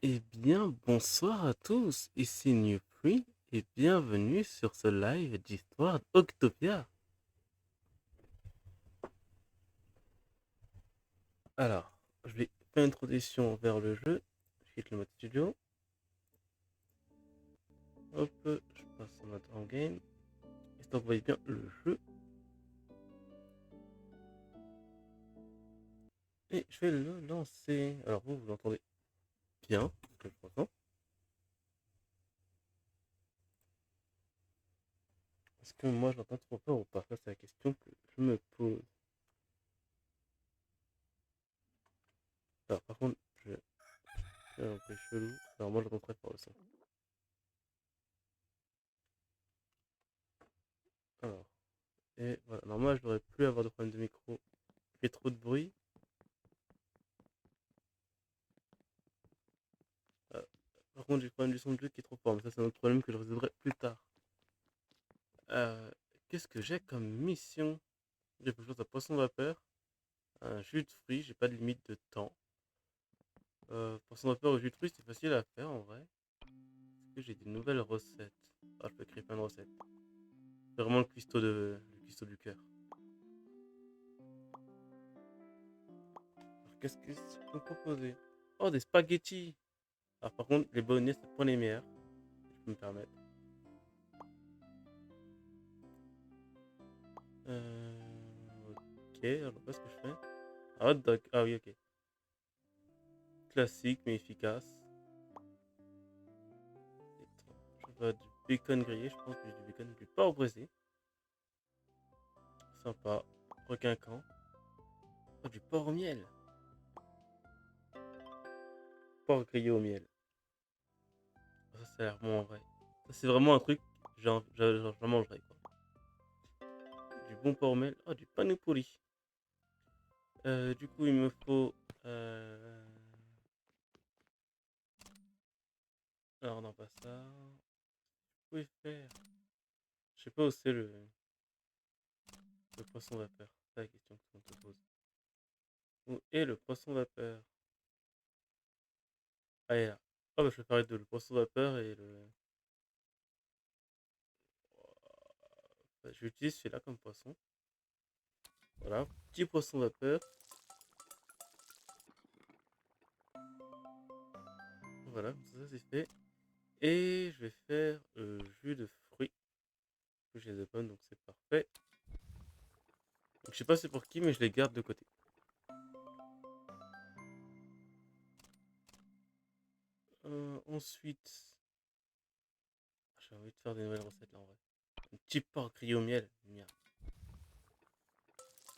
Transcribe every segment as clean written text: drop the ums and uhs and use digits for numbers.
Eh bien, bonsoir à tous, ici Newfree et bienvenue sur ce live d'histoire d'Octopia. Alors, je vais faire une introduction vers le jeu. Je quitte le mode studio. Hop, je passe en mode en game. Histoire que vous voyez bien le jeu. Et je vais le lancer. Alors vous l'entendez bien, je pense. Est-ce que moi je l'entends trop fort ou pas? Ça c'est la question que je me pose. Alors par contre, je fais un peu chelou. Alors moi je l'entends très fort le son. Alors, et voilà. Normalement je devrais plus avoir de problème de micro. Il fait trop de bruit. Euh, Par contre, j'ai le problème du son de jeu qui est trop fort, mais ça, c'est un autre problème que je résoudrai plus tard. Euh, Qu'est-ce que j'ai comme mission? J'ai quelque chose à poisson vapeur, un jus de fruits, j'ai pas de limite de temps. Poisson vapeur ou jus de fruits, c'est facile à faire en vrai. Est-ce que j'ai des nouvelles recettes? Ah, je peux créer plein de recettes. C'est vraiment le cuistot du cœur. Alors, qu'est-ce que je peux proposer? Oh, des spaghettis! Alors, par contre, les bolognaises, c'est pas les meilleurs, si je peux me permettre. Ok, alors qu'est-ce que je fais? Un hot dog, ah oui, ok. Classique mais efficace. Je veux du bacon grillé, je pense que j'ai du bacon, du porc braisé. Sympa. Requinquant. Oh, du porc au miel. Porc grillé au miel. Oh, ça a l'air bon en vrai. Ça, c'est vraiment un truc, j'en mangerais quoi. Du bon porc au miel. Oh, du panipuri. Du coup, il me faut. Alors, non, pas ça. Vous pouvez faire. Je sais pas où c'est le poisson vapeur. C'est la question que tout le monde se pose. Où est le poisson vapeur? Ah, il est là. Oh, bah, je vais faire les deux, le poisson vapeur et le. Bah, j'utilise celui-là comme poisson. Voilà, petit poisson vapeur. Voilà, ça c'est fait. Et je vais faire jus de fruits. J'ai des pommes, donc c'est parfait. Donc, je sais pas c'est pour qui, mais je les garde de côté. Ensuite, j'ai envie de faire des nouvelles recettes là en vrai. Un petit porc grillé au miel. Merde.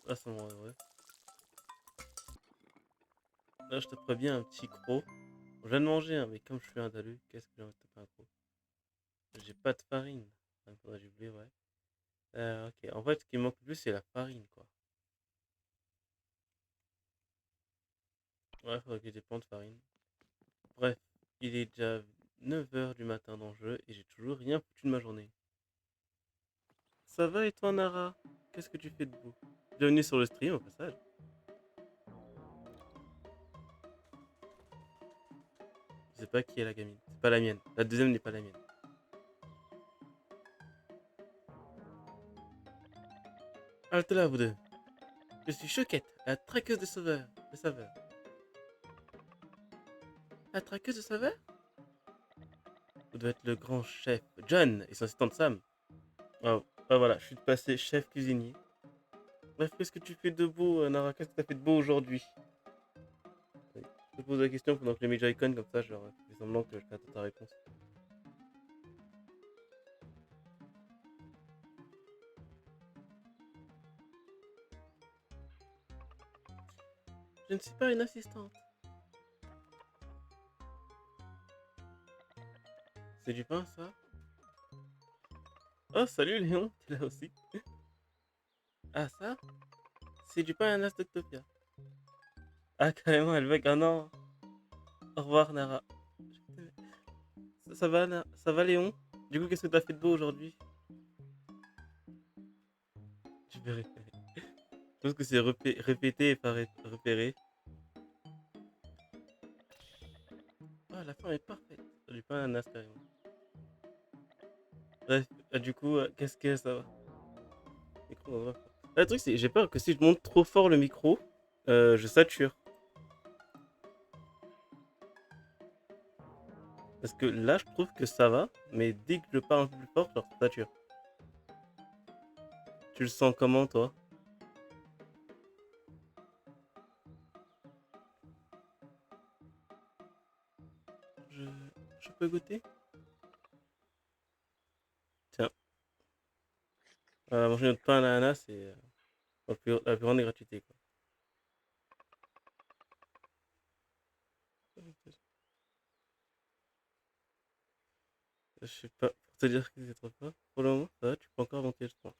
Là, ça me rend heureux. Là, je te préviens un petit croc. Je viens de manger, hein, mais comme je suis un dalu, qu'est-ce que j'ai envie de taper un croc? J'ai pas de farine. Il faudrait que j'oublie, ouais. Ok, en fait, ce qui me manque le plus, c'est la farine, quoi. Ouais, faudrait que j'ai des plans de farine. Bref, il est déjà 9 heures du matin dans le jeu et j'ai toujours rien foutu de ma journée. Ça va et toi, Nara? Qu'est-ce que tu fais debout? Bienvenue sur le stream au passage. Je sais pas qui est la gamine. C'est pas la mienne. La deuxième n'est pas la mienne. Halte là, vous deux. Je suis Choquette, la traqueuse de sauveurs. De saveurs. La traqueuse de saveurs? Vous devez être le grand chef John et son assistante Sam. Oh, bah voilà, je suis passé chef cuisinier. Bref, qu'est-ce que tu fais debout, Nara? Qu'est-ce que t'as fait de beau aujourd'hui? Oui. Je te pose la question pendant que les mes Joy-Con, comme ça, je fais semblant que je t'attends ta réponse. Je ne suis pas une assistante. C'est du pain, ça? Oh, salut Léon, t'es là aussi. Ah, ça? C'est du pain à l'as d'Octopia. Ah, carrément, elle veut un an. Au revoir, Nara. Ça va, ça va, Léon? Du coup, qu'est-ce que t'as fait de beau aujourd'hui? Je vais repérer. Je pense que c'est répéter et pas repérer. Oh, Ah, la forme est parfaite. Du pain à l'ananas carrément. Bref, du coup, qu'est-ce que ça va? Micro dans un fort. Ah, le truc, c'est j'ai peur que si je monte trop fort le micro, je sature. Parce que là, je trouve que ça va, mais dès que je parle un peu plus fort, genre, ça sature. Tu le sens comment, toi? Je, je peux goûter? Tiens, manger notre pain à l'ananas, c'est la plus grande gratuité, quoi. Je sais pas, pour te dire que c'est trop fort. Pour le moment, ça va, tu peux encore monter, je pense.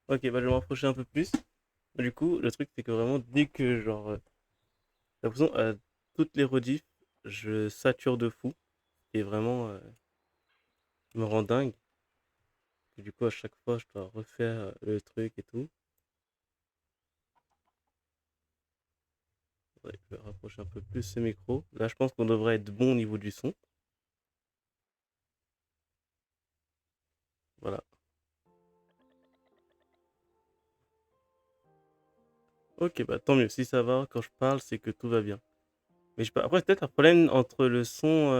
Ok, bah je vais me rapprocher un peu plus. Du coup, le truc, c'est que vraiment, dès que, genre, j'ai l'impression, à toutes les rediffs, je sature de fou. Et vraiment, me rend dingue. Et du coup, à chaque fois, je dois refaire le truc et tout. Ouais, je vais rapprocher un peu plus ce micro. Là, je pense qu'on devrait être bon au niveau du son. Voilà. Ok, bah tant mieux. Si ça va, quand je parle, c'est que tout va bien. Mais je sais pas. Après, peut-être un problème entre le son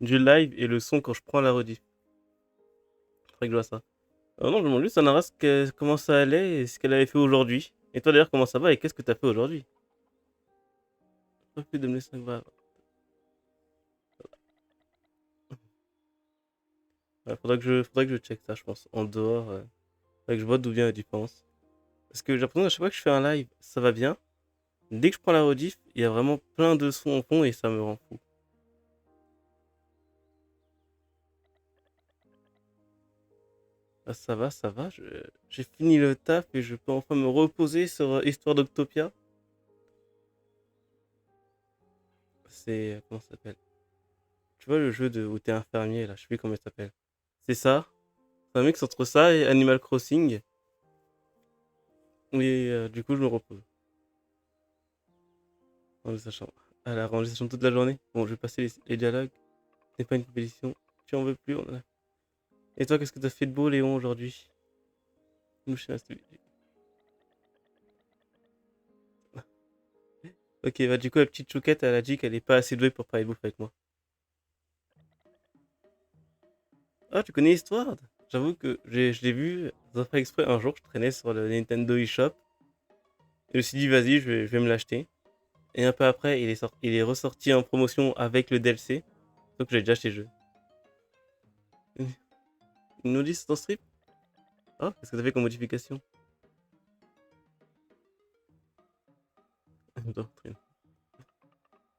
du live et le son quand je prends la rediff. Faudrait que je vois ça. Non, je me demande juste, Anaras, comment ça allait et ce qu'elle avait fait aujourd'hui. Et toi, d'ailleurs, comment ça va et qu'est-ce que t'as fait aujourd'hui? Pas plus de me laisser 5 balles. Ouais, faudrait que je check ça, je pense. En dehors, faudrait que je vois d'où vient la différence. Parce que j'ai l'impression que à chaque fois que je fais un live, ça va bien. Dès que je prends la rediff, il y a vraiment plein de sons en fond et ça me rend fou. Ah, ça va, ça va. J'ai fini le taf et je peux enfin me reposer sur Histoire d'Octopia. C'est. Comment ça s'appelle? Tu vois le jeu où t'es un fermier là, je sais plus comment il s'appelle. C'est ça. C'est un mix entre ça et Animal Crossing. Et du coup, je me repose. Ranger sa chambre. Elle a rangé sa chambre toute la journée. Bon, je vais passer les dialogues. Ce n'est pas une compétition. Tu en veux plus, on en a. Et toi, qu'est-ce que t'as fait de beau, Léon, aujourd'hui? Nous, je suis Ok, bah du coup, la petite chouquette, elle a dit qu'elle est pas assez douée pour parler bouffe avec moi. Ah, tu connais l'histoire? J'avoue que je l'ai vu, sans faire exprès, un jour, je traînais sur le Nintendo eShop. Et je me suis dit, vas-y, je vais me l'acheter. Et un peu après, il est ressorti en promotion avec le DLC. Donc j'ai déjà acheté le jeu. Une nous dit c'est ton strip? Ah, qu'est-ce que t'as fait comme modification? Doctrine.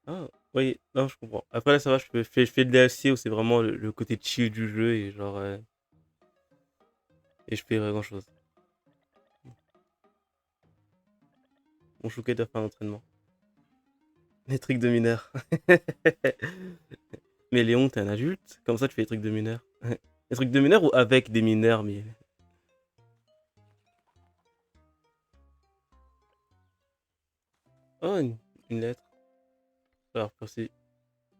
Ah, oui, non, je comprends. Après, là, ça va, je fais le DLC où c'est vraiment le côté chill du jeu et genre. Et je fais grand chose. Mon chouquet doit faire un entraînement. Les trucs de mineur. Mais Léon, t'es un adulte? Comme ça, tu fais des trucs de mineur. Des trucs de mineur ou avec des mineurs, mais. Oh, une lettre. Alors, c'est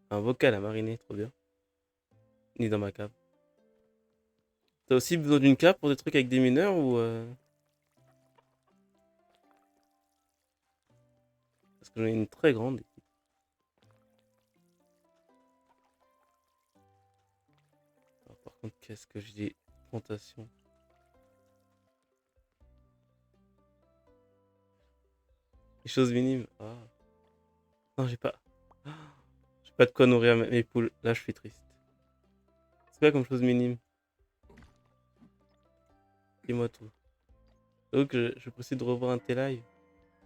un vocal à mariner, trop bien. Il est dans ma cave. T'as aussi besoin d'une cave pour des trucs avec des mineurs ou. Parce que j'en ai une très grande. Alors, par contre, qu'est-ce que j'ai des plantations? Des choses minimes. Ah. Non, j'ai pas. Ah, j'ai pas de quoi nourrir mes poules. Là, je suis triste. C'est quoi comme chose minime? Dis-moi tout. Donc, je précise de revoir un tel live.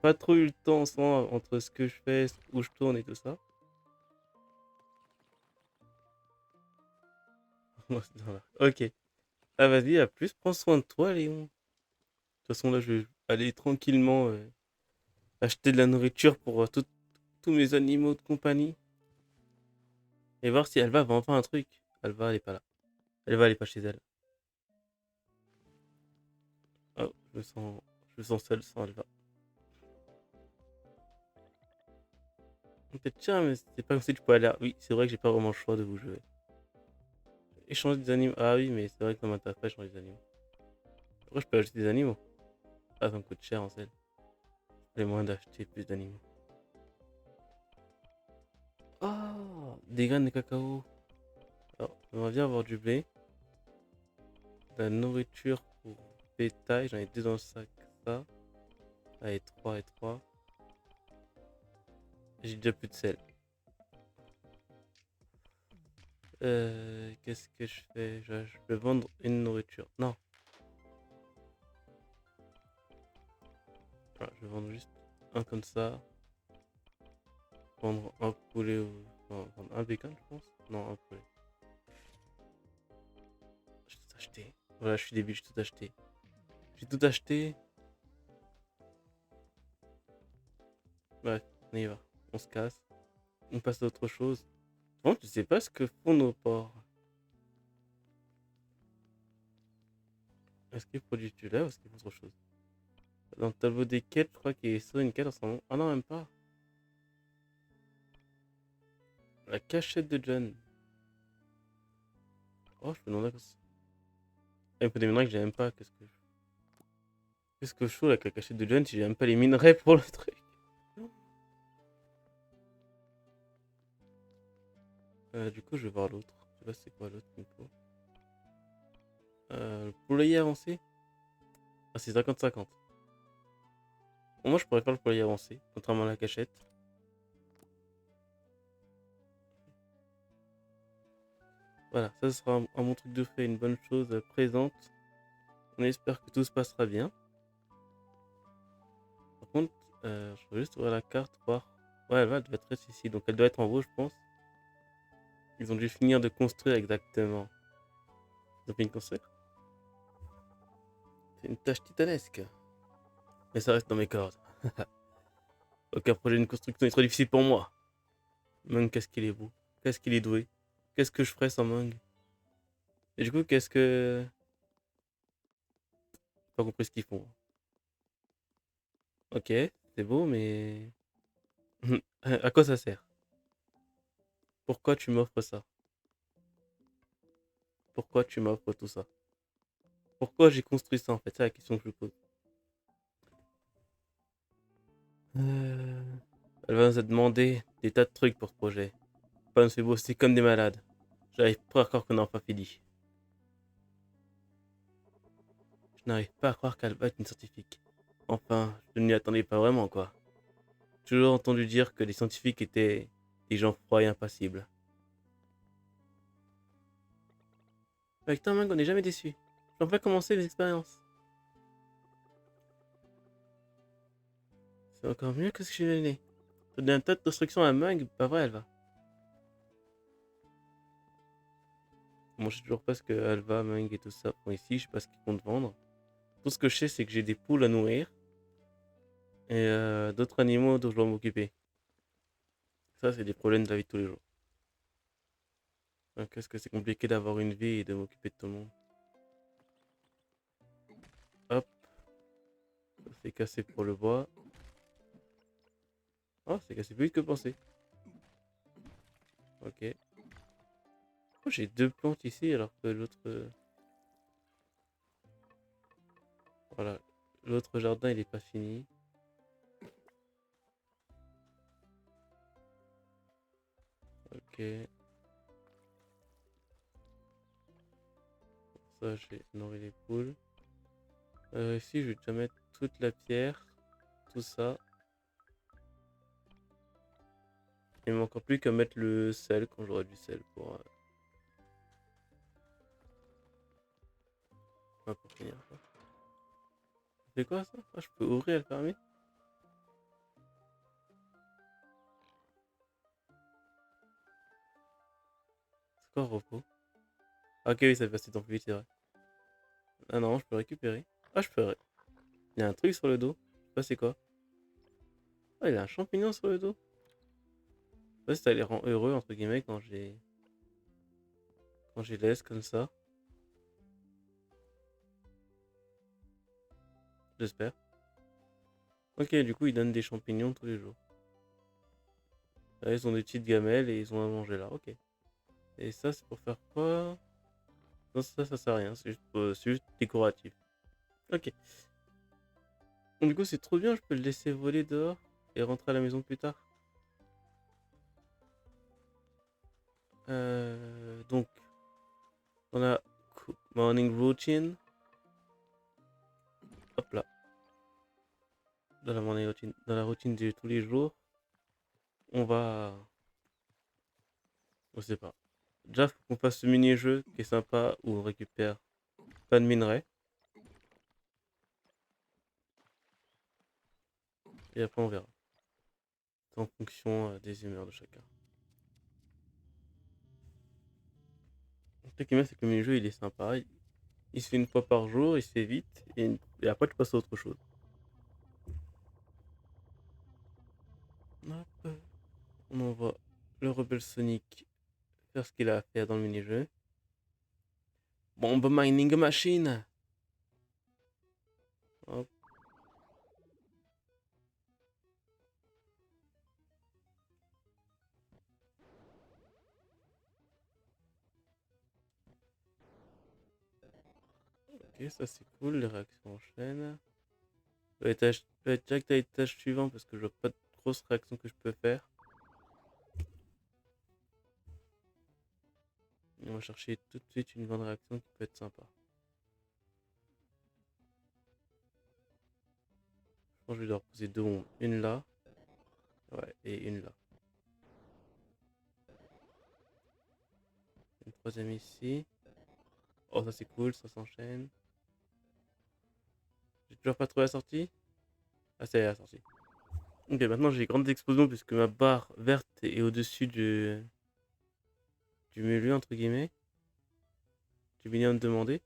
Pas trop eu le temps en ce moment entre ce que je fais, où je tourne et tout ça. Moi, c'est dans Ok. Ah, vas-y, à plus. Prends soin de toi, Léon. De toute façon, là, je vais aller tranquillement acheter de la nourriture pour tous mes animaux de compagnie. Et voir si Alva va enfin un truc. Alva, elle est pas là. Elle est pas chez elle. Oh, je me sens seul sans Alva. Peut-être cher, mais c'est pas comme si tu pouvais aller. Oui, c'est vrai que j'ai pas vraiment le choix de où je vais. Échanger des animaux. Ah oui, mais c'est vrai que ça m'intéresse pas échanger des animaux. Après, je peux acheter des animaux. Ah, ça me coûte cher en sel. Les moyens d'acheter plus d'animaux. Ah, des graines de cacao. Alors, j'aimerais bien avoir du blé, de la nourriture pour bétail. J'en ai deux dans le sac. Ça. Allez, 3 et 3. J'ai déjà plus de sel. Qu'est-ce que je fais? Je peux vendre une nourriture. Non. Voilà, je vais vendre juste un comme ça. Vendre un poulet ou. Non, vendre un bacon, je pense. Non, un poulet. J'ai tout acheté. Voilà, je suis débile, j'ai tout acheté. J'ai tout acheté. Bref, on y va. On se casse. On passe à autre chose. Bon, je sais pas ce que font nos porcs. Est-ce qu'ils produisent du lait ou est-ce qu'ils font autre chose? Dans le tableau des quêtes, je crois qu'il est sur une quête en ce moment. Ah non, même pas. La cachette de John. Oh, je peux demander quoi c'est. Ah, il peut demander que j'ai même pas. Qu'est-ce que je fous avec la cachette de John si j'ai même pas les minerais pour le truc? Du coup, je vais voir l'autre. Je sais pas c'est quoi l'autre qu'il me faut. Le poulailler avancé. Ah, c'est 50-50. Bon, moi, je pourrais faire le poulailler avancé, contrairement à la cachette. Voilà, ça sera un bon truc de fait, une bonne chose présente. On espère que tout se passera bien. Par contre, je vais juste ouvrir la carte, voir. Ouais, elle doit être ici, donc elle doit être en haut, je pense. Ils ont dû finir de construire exactement. Ils ont fini de construire. C'est une tâche titanesque. Mais ça reste dans mes cordes. Aucun projet de construction est trop difficile pour moi. Mung, qu'est-ce qu'il est beau. Qu'est-ce qu'il est doué. Qu'est-ce que je ferais sans Mung? Et du coup, qu'est-ce que. J'ai pas compris ce qu'ils font. Ok, c'est beau, mais. À quoi ça sert? Pourquoi tu m'offres ça? Pourquoi tu m'offres tout ça? Pourquoi j'ai construit ça en fait? C'est la question que je pose. Euh, Elle va nous demander des tas de trucs pour ce projet. Pas nous fait bosser comme des malades. J'arrive pas à croire qu'on n'a pas fini. Je n'arrive pas à croire qu'elle va être une scientifique. Enfin, je ne m'y attendais pas vraiment quoi. J'ai toujours entendu dire que les scientifiques étaient des gens froids et impassibles. Avec toi, Ming, on n'est jamais déçu. Je peux enfin commencer les expériences. C'est encore mieux que ce que j'ai donné. Donner un tas d'instructions à Ming, pas vrai, elle va. Bon, je sais toujours pas ce que Alva, Ming et tout ça font ici, je sais pas ce qu'ils comptent vendre. Tout ce que je sais, c'est que j'ai des poules à nourrir et d'autres animaux dont je dois m'occuper. Ça, c'est des problèmes de la vie de tous les jours. Qu'est-ce que c'est compliqué d'avoir une vie et de m'occuper de tout le monde. Hop, ça c'est cassé pour le bois. Oh, c'est cassé plus vite que pensé. Ok. Oh, j'ai deux plantes ici alors que l'autre. Voilà. L'autre jardin, il est pas fini. Ok. Ça, j'ai nourri les poules. Ici, je vais déjà mettre toute la pierre. Tout ça. Il me manque encore plus qu'à mettre le sel quand j'aurai du sel pour finir. C'est quoi ça? Ah, je peux ouvrir et le fermer? C'est quoi repos? Ah, ok, oui, ça passe dans plus vite, c'est vrai. Ah non, je peux récupérer. Ah, je peux. Il y a un truc sur le dos. Je sais pas c'est quoi. Ah, il y a un champignon sur le dos. Je sais pas si ça les rend heureux, entre guillemets, quand j'ai laisse comme ça. J'espère. Ok, du coup, il donne des champignons tous les jours. Là, ils ont des petites gamelles et ils ont à manger là, ok. Et ça, c'est pour faire quoi? Non, ça sert à rien, c'est juste décoratif. Ok. Donc, du coup, c'est trop bien, je peux le laisser voler dehors et rentrer à la maison plus tard. Donc, dans la morning routine, hop là, dans la morning routine, dans la routine de tous les jours, on va, je sais pas. Déjà, faut qu'on fasse ce mini-jeu qui est sympa où on récupère pas de minerais et après on verra. C'est en fonction des humeurs de chacun. Le truc qui est bien, c'est que le mini-jeu il est sympa. Il se fait une fois par jour, il se fait vite et après tu passes à autre chose. Hop, on envoie le rebelle Sonic faire ce qu'il a à faire dans le mini-jeu. Bomb mining machine. Hop. Ok, ça c'est cool, les réactions enchaînent. Je vais être direct à l'étage suivant parce que je vois pas de grosses réactions que je peux faire. Et on va chercher tout de suite une grande réaction qui peut être sympa. Je pense que je vais devoir poser deux bombes. Une là. Ouais, et une là. Une troisième ici. Oh, ça c'est cool, ça s'enchaîne. J'ai toujours pas trouvé la sortie. Ah, c'est la sortie. Ok, maintenant j'ai grandes explosions puisque ma barre verte est au-dessus du milieu, entre guillemets. Du minimum demandé.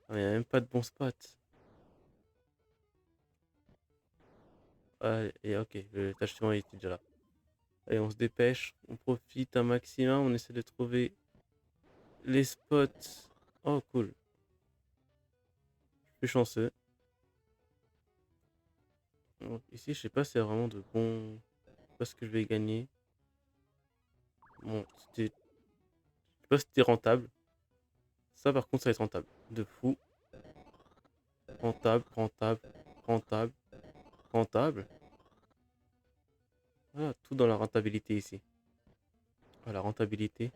Ah, il n'y a même pas de bon spot. Ah, et ok, le tâche suivant il était déjà là. Allez, on se dépêche, on profite un maximum, on essaie de trouver les spots. Oh, cool. Je suis chanceux. Donc, ici, je sais pas si c'est vraiment de bon. Je sais pas ce que je vais gagner. Bon, c'était. Je sais pas si c'était rentable. Ça, par contre, ça va être rentable. De fou. Rentable, rentable, rentable, rentable. Voilà, tout dans la rentabilité ici. Voilà, rentabilité.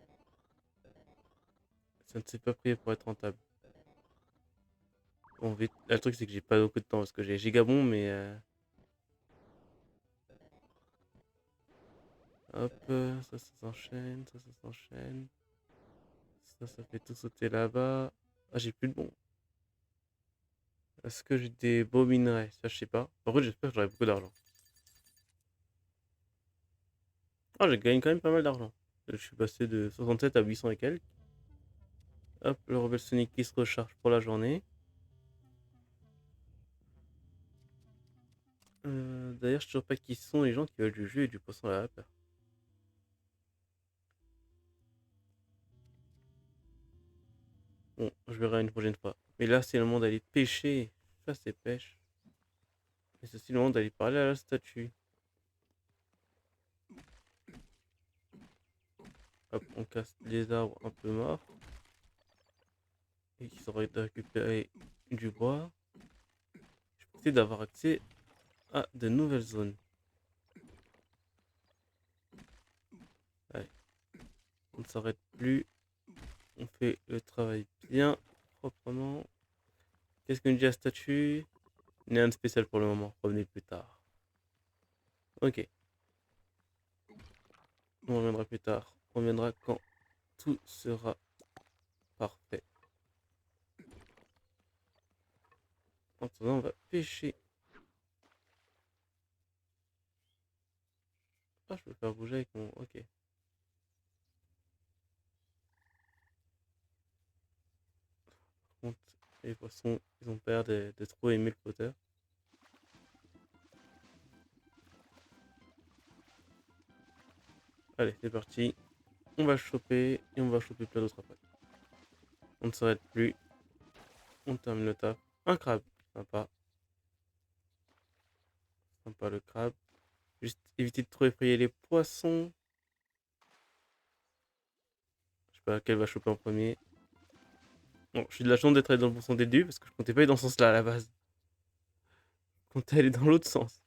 Ça ne s'est pas pris pour être rentable. Bon, vite. Là, le truc, c'est que j'ai pas beaucoup de temps parce que j'ai Gigabon, mais. Hop, ça s'enchaîne, ça s'enchaîne. Ça fait tout sauter là-bas. Ah, j'ai plus de bons. Est-ce que j'ai des beaux minerais? Ça, je sais pas. Par contre, j'espère que j'aurai beaucoup d'argent. Ah, j'ai gagné quand même pas mal d'argent. Je suis passé de 67 à 800 et quelques. Hop, le rebelle Sonic qui se recharge pour la journée. D'ailleurs, je sais toujours pas qui sont les gens qui veulent du jus et du poisson à la vapeur. Bon, je verrai une prochaine fois. Mais là, c'est le moment d'aller pêcher. Ça, c'est pêche. Et c'est aussi le moment d'aller parler à la statue. Hop, on casse les arbres un peu morts. Et qui seraient de récupérer du bois. Je peux essayer d'avoir accès à de nouvelles zones. Allez, on ne s'arrête plus. On fait le travail bien, proprement. Qu'est-ce que nous dit la statue? Rien de spécial pour le moment. Revenez plus tard. Ok, on reviendra plus tard. On reviendra quand tout sera parfait. En attendant, on va pêcher. Ah, je peux faire bouger avec mon. Ok. Par contre, les poissons, ils ont peur de trop aimer le flotteur. Allez, c'est parti. On va choper et on va choper plein d'autres après. On ne s'arrête plus. On termine le taf. Un crabe. Sympa. Sympa le crabe. Juste éviter de trop effrayer les poissons. Je sais pas laquelle va choper en premier. Bon, je suis de la chance d'être allé dans le bon sens dès le début parce que je comptais pas aller dans ce sens-là à la base. Je comptais aller dans l'autre sens.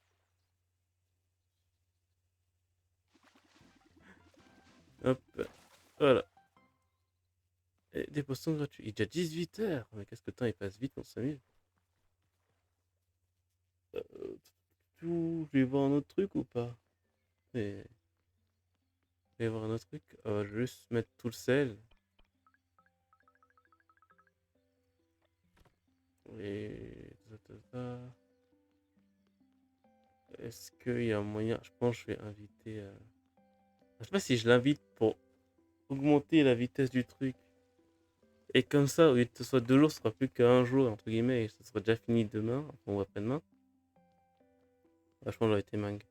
Hop, voilà. Et des poissons gratuits. Il est déjà 18h. Mais qu'est-ce que le temps il passe vite, on s'amuse. Je vais voir un autre truc ou pas? Mais je vais voir un autre truc. Je vais juste mettre tout le sel. Et... Est-ce qu'il y a un moyen? Je pense que je vais inviter... Je sais pas si je l'invite pour augmenter la vitesse du truc. Et comme ça, au lieu de que ce soit 2 jours, ce sera plus qu'un jour, entre guillemets, et ça sera déjà fini demain, enfin, ou après-demain. Vachement, j'aurais été mangue.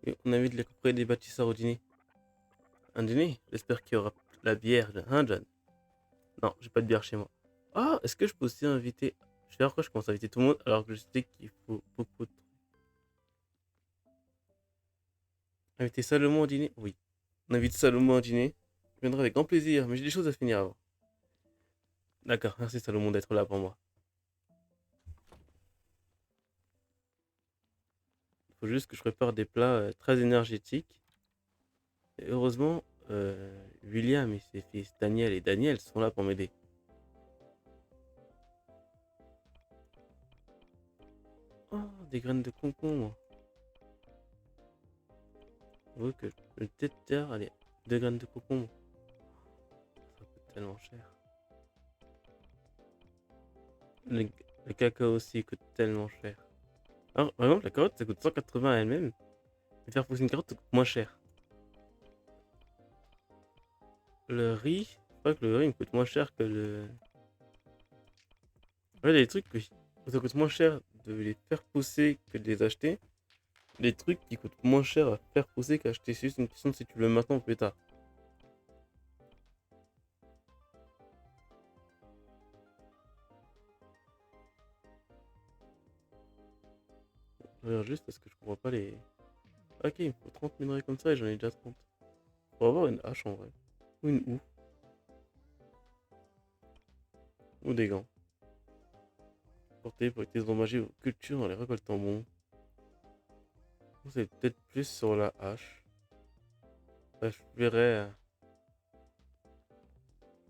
Et on invite les propriétaires des bâtisseurs au dîner. Un dîner? J'espère qu'il y aura la bière, hein, John? Non, j'ai pas de bière chez moi. Ah, est-ce que je peux aussi inviter... Je sais pas pourquoi je commence à inviter tout le monde alors que je sais qu'il faut beaucoup de... Inviter Salomon au dîner? Oui. On invite Salomon au dîner. Je viendrai avec grand plaisir, mais j'ai des choses à finir avant. D'accord, merci Salomon d'être là pour moi. Il faut juste que je prépare des plats très énergétiques. Et heureusement, William et ses fils Daniel et Daniel sont là pour m'aider. Oh, des graines de concombre. J'avoue que je peux peut-être faire, allez, 2 graines de concombre. Ça coûte tellement cher. Le, le cacao aussi coûte tellement cher. Alors, par exemple, la carotte, ça coûte 180 elle-même. Et faire pousser une carotte, ça coûte moins cher. Le riz, je crois que le riz me coûte moins cher que le... En fait, il y a des trucs que ça coûte moins cher de les faire pousser que de les acheter. Des trucs qui coûtent moins cher à faire pousser qu'acheter. C'est juste une question de si tu le veux maintenant ou plus tard. Je regarde juste parce que je comprends pas les... Ok, il me faut 30 minerais comme ça et j'en ai déjà 30. Faut avoir une hache en vrai. Ou une houe. Ou des gants. Porter pour éviter d'endommager vos cultures dans les récoltes en bon. C'est peut-être plus sur la hache. Bref, je verrai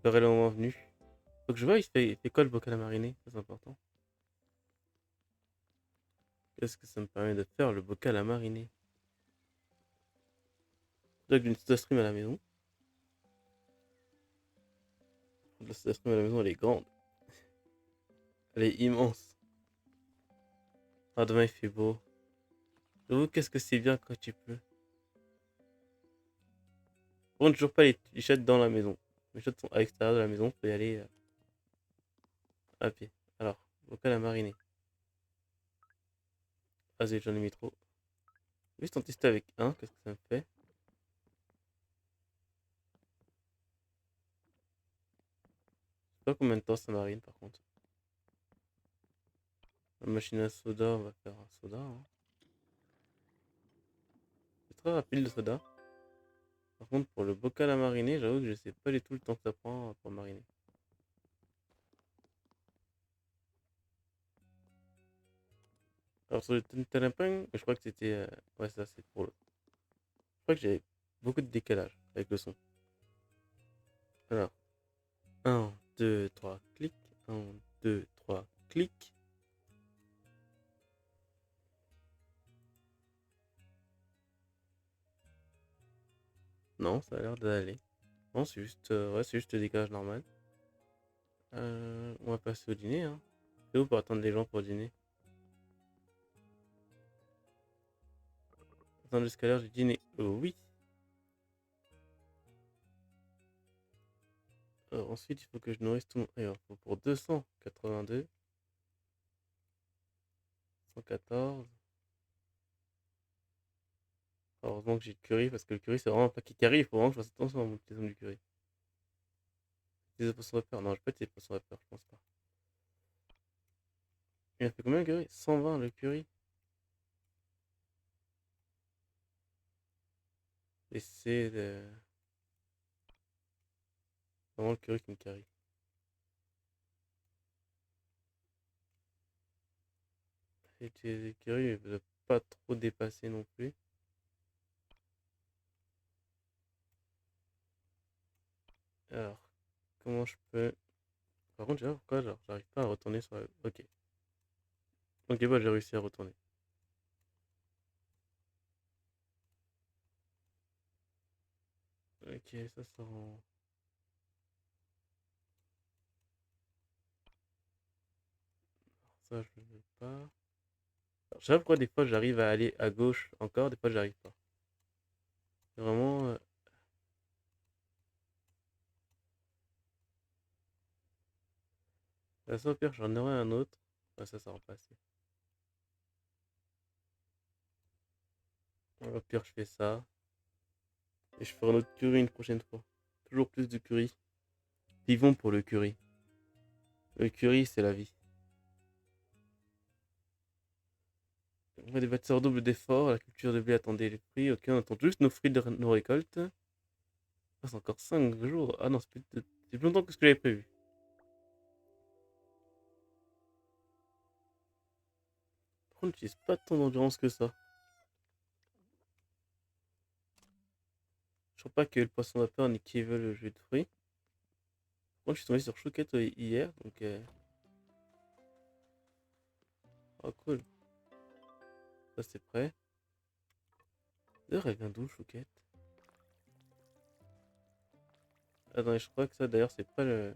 le moment venu. Faut que je vois, il fait quoi le bocal à mariner? C'est important. Qu'est-ce que ça me permet de faire le bocal à mariner? J'ai une soda stream à la maison. La soda stream à la maison, elle est grande. Elle est immense. Ah, demain il fait beau. J'avoue, qu'est-ce que c'est bien quand tu peux. On toujours pas les chiottes dans la maison. Les chiottes sont à l'extérieur de la maison, faut y aller à pied. Alors, bocal à mariner. Vas-y, j'en ai mis trop. Juste en tester avec un, qu'est-ce que ça me fait? Je sais pas combien de temps ça marine par contre. La machine à soda, on va faire un soda, hein. C'est très rapide le soda. Par contre, pour le bocal à mariner, j'avoue que je sais pas du tout le temps que ça prend pour mariner. Alors sur le Tintalapin, je crois que c'était... ouais, ça c'est pour le... Je crois que j'ai beaucoup de décalage avec le son. Alors, un 2 3 clic. Un 2 3 clic. Non, ça a l'air d'aller. Non, c'est juste, ouais, c'est juste le décalage normal. On va passer au dîner, hein. C'est où pour attendre les gens pour le dîner? Attendre jusqu'à l'heure du dîner. Oh, oui. Alors, ensuite, il faut que je nourrisse tout le monde. Alors, pour 282, 114. Heureusement que j'ai le curry parce que le curry c'est vraiment un paquet carré. Il faut vraiment que je fasse attention à mon petit du curry. Des poissons vapeur. Non, j'ai pas de poissons vapeur, je pense pas. Il a fait combien le curry? 120 le curry. Et c'est vraiment le curry qui me carry. Et le curry ne veut pas trop dépasser non plus. Alors, comment je peux. Par contre, je sais pas pourquoi genre, j'arrive pas à retourner sur la. Ok. Ok, bah j'ai réussi à retourner. Ok, ça rend. Ça, je ne veux pas. Alors, je sais pas pourquoi des fois j'arrive à aller à gauche encore, des fois j'arrive pas. Vraiment. Ça, au pire, j'en aurai un autre. Ah, ça va passer. Au pire, je fais ça. Et je ferai un autre curry une prochaine fois. Toujours plus de curry. Vivons pour le curry. Le curry, c'est la vie. On va des bâtisseurs double d'efforts. La culture de blé attendait les fruits. Ok, on attend juste nos fruits de nos récoltes. Ah, c'est encore 5 jours. Ah non, c'est plus longtemps que ce que j'avais prévu. Par contre, j'utilise pas tant d'endurance que ça. Je crois pas que le poisson vapeur ni qui veut le jus de fruits. Par contre, je suis tombé sur Chouquette hier. Donc, oh cool. Ça, c'est prêt. D'ailleurs, elle vient d'où, Chouquette? Attends, je crois que ça, d'ailleurs, c'est pas le.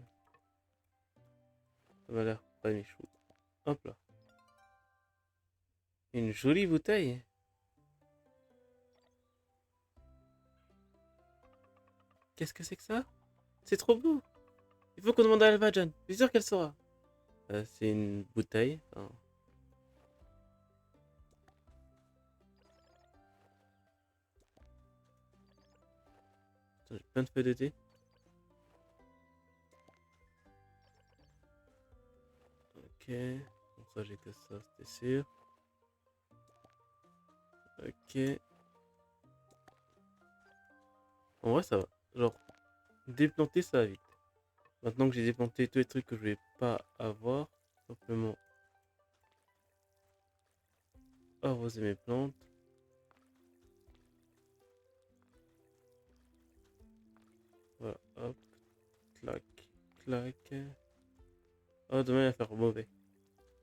Ça m'a l'air pas Michou. Hop là. Une jolie bouteille. Qu'est-ce que c'est que ça? C'est trop beau. Il faut qu'on demande à Alvajan. Je suis sûr qu'elle saura. C'est une bouteille. Enfin, j'ai plein de feuilles de thé. Ok. Bon, ça, j'ai que ça, c'était sûr. Ok. En vrai, ça va. Genre, déplanter, ça va vite. Maintenant que j'ai déplanté tous les trucs que je vais pas avoir, simplement arroser mes plantes. Voilà, hop, clac, clac. Oh, demain, il va faire mauvais.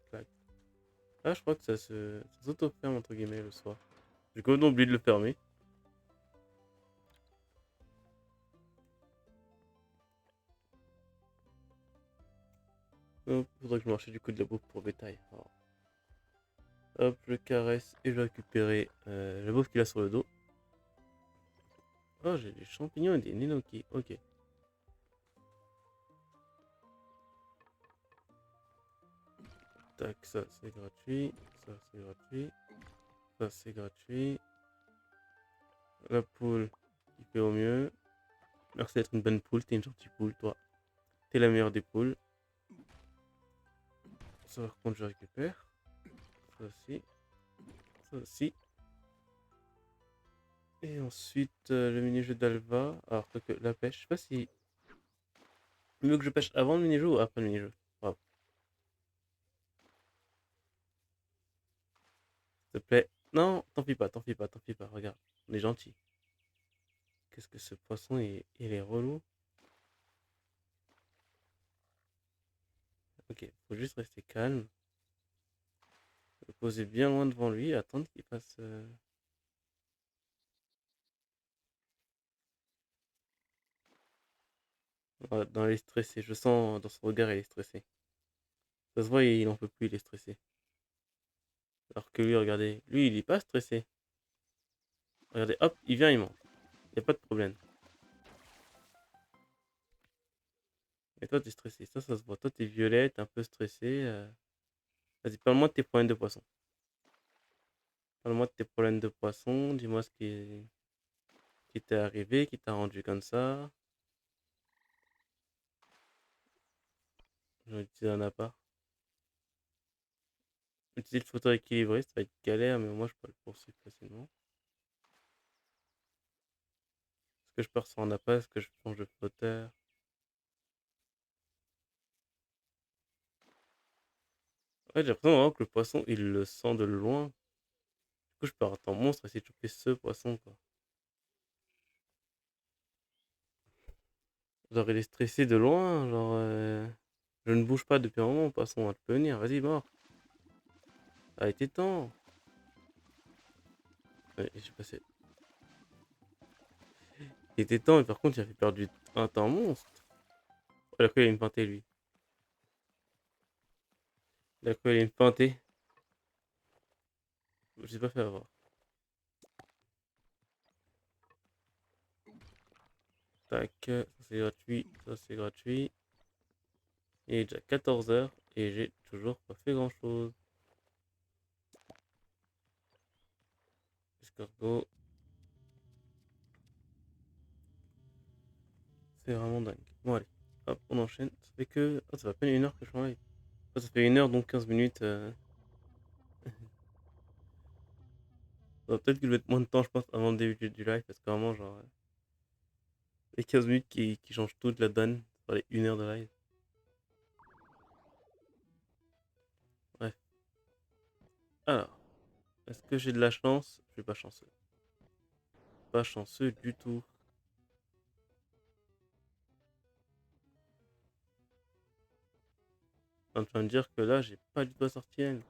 Clac. Ah, je crois que ça s'auto-ferme, entre guillemets, le soir. J'ai quand même oublié de le fermer. Hop, faudrait que je marche du coup de la bouffe pour bétail. Alors, hop, je caresse et je récupère la bouffe qu'il a sur le dos. Oh, j'ai des champignons et des nénoki. Ok. Tac, ça c'est gratuit. Ça c'est gratuit. Ça c'est gratuit. La poule qui fait au mieux. Merci d'être une bonne poule. T'es une gentille poule, toi. T'es la meilleure des poules. Ça par contre je récupère. Ça aussi. Ça aussi. Et ensuite le mini-jeu d'Alva. Alors que la pêche. Je sais pas si. Mieux que je pêche avant le mini-jeu ou après le mini-jeu. Bravo. S'il te plaît. Non, t'en fie pas, t'en fie pas, t'en fie pas. Regarde. On est gentil. Qu'est-ce que ce poisson il est relou. Ok, faut juste rester calme. Le poser bien loin devant lui, attendre qu'il passe. Dans les stressé. Je sens dans son regard, il est stressé. Ça se voit, il en peut plus, il est stressé. Alors que lui, regardez, lui, il est pas stressé. Regardez, hop, il vient, il mange. Y a pas de problème. Et toi, t'es stressé. Ça se voit. Toi, t'es violet, t'es un peu stressé. Vas-y, parle-moi de tes problèmes de poisson. Parle-moi de tes problèmes de poisson. Dis-moi ce qui t'est arrivé, qui t'a rendu comme ça. Je dis un appart. Utiliser le flotteur équilibré, ça va être galère, mais moi je peux le poursuivre facilement. Est-ce que je pars sur un appât? Est-ce que je change de flotteur? Ouais, j'ai l'impression vraiment que le poisson, il le sent de loin. Du coup, je pars en monstre et essayer de choper ce poisson, quoi. Genre, il est stressé de loin, genre... Je ne bouge pas depuis un moment, poisson, tu peux venir, vas-y, mort. Ça a été temps. Ouais, j'ai passé. Il était temps, mais par contre, il avait perdu un temps monstre. Il a cru qu'il allait me pinter, lui. Il a cru qu'il allait me pinter. J'ai pas fait avoir. Tac, ça c'est gratuit, ça c'est gratuit. Il est déjà 14 h et j'ai toujours pas fait grand chose. Escargot, c'est vraiment dingue. Bon, allez, hop, on enchaîne. Ça fait que. Oh, ça fait à peine 1 heure que je suis en live. Oh, ça fait 1 heure donc 15 minutes. Peut-être que je vais mettre moins de temps, je pense, avant le début du live parce que vraiment, genre, les 15 minutes qui changent toute la donne sur les 1 heure de live. Bref. Alors, est-ce que j'ai de la chance? Je suis pas chanceux. Pas chanceux du tout. En train de dire que là, j'ai pas du tout la sortie, elle.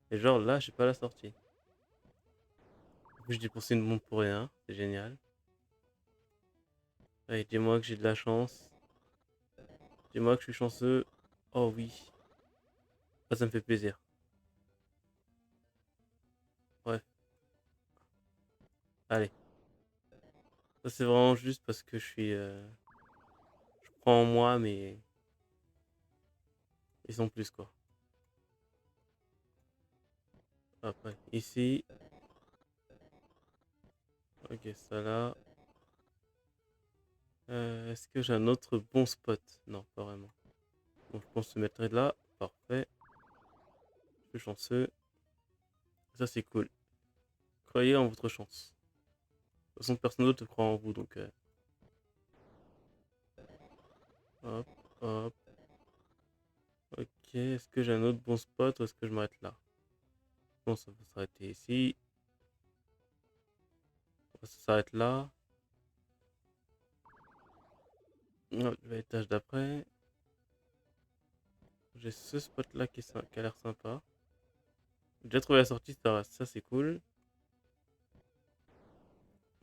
Et genre là, j'ai pas la sortie. Du coup, j'ai dépensé une bombe pour rien. C'est génial. Allez, dis-moi que j'ai de la chance. Dis-moi que je suis chanceux. Oh oui. Ah, ça me fait plaisir. Bref, allez. Ça, c'est vraiment juste parce que je suis. Je prends en moi, mais ils sont plus quoi. Après, ici. Ok, ça là. Est-ce que j'ai un autre bon spot? Non, pas vraiment. Bon, je pense se mettre là. Parfait. Je suis chanceux. Ça, c'est cool. Croyez en votre chance. De toute façon, personne d'autre ne croit en vous, donc. Hop, hop. Ok, est-ce que j'ai un autre bon spot ou est-ce que je m'arrête là? Bon, ça va s'arrêter ici. Ça s'arrête là. Hop, je vais à l'étage d'après. J'ai ce spot là qui a l'air sympa. J'ai déjà trouvé la sortie, ça c'est cool.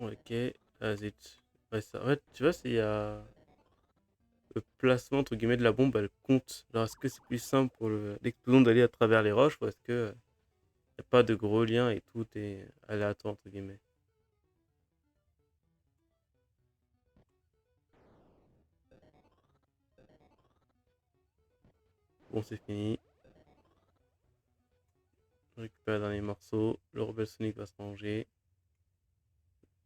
Ok, ah, zut. Ouais, ça, en fait, tu vois, s'il y a le placement entre guillemets de la bombe, elle compte. Genre, est-ce que c'est plus simple pour l'explosion d'aller à travers les roches ou est-ce que y a pas de gros liens et tout est aléatoire entre guillemets? Bon, c'est fini. Je récupère le dernier morceau. Le Rebel Sonic va se manger.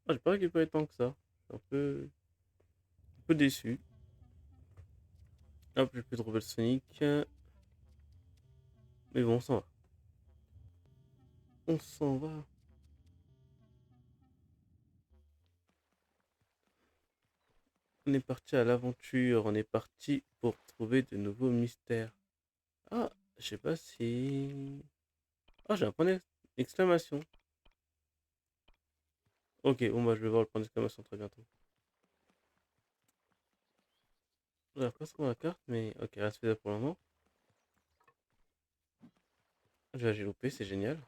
Ah, j'ai pas récupéré tant que ça. Je suis un peu déçu. Hop, j'ai plus de Rebel Sonic. Mais bon, on s'en va. On s'en va. On est parti à l'aventure. On est parti pour trouver de nouveaux mystères. Ah, je sais pas si. Ah, j'ai un point d'exclamation. Ok, bon, bah, je vais voir le point d'exclamation très bientôt. J'ai pas sur la carte, mais ok, reste fait pour le moment. J'ai loupé, c'est génial.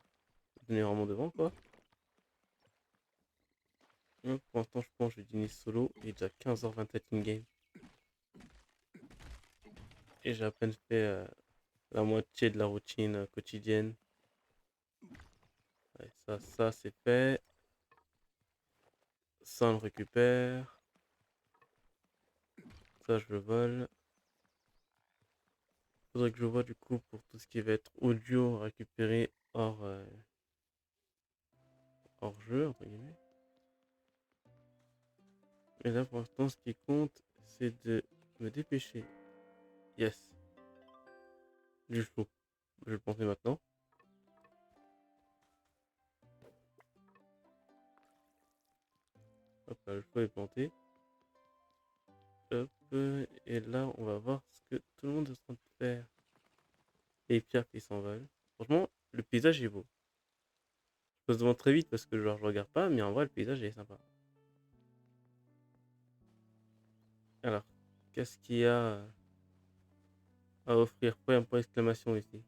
Donner vraiment devant, quoi. Pour l'instant, je pense que je vais dîner solo. Il est déjà 15h27 in-game. Et j'ai à peine fait la moitié de la routine quotidienne. Ouais, ça c'est fait. Ça, on le récupère. Ça, je le vole. Faudrait que je vois du coup pour tout ce qui va être audio récupéré hors jeu, entre guillemets. Et là, pour l'instant, ce qui compte, c'est de me dépêcher. Yes, du flow. Je vais le planter maintenant. Hop là, le choix est planté. Hop, et là, on va voir ce que tout le monde est en train de faire. Les pierres qui s'envolent. Franchement, le paysage est beau. Je passe devant très vite parce que genre, je regarde pas, mais en vrai, le paysage est sympa. Alors, qu'est-ce qu'il y a à offrir? Point d'exclamation ici.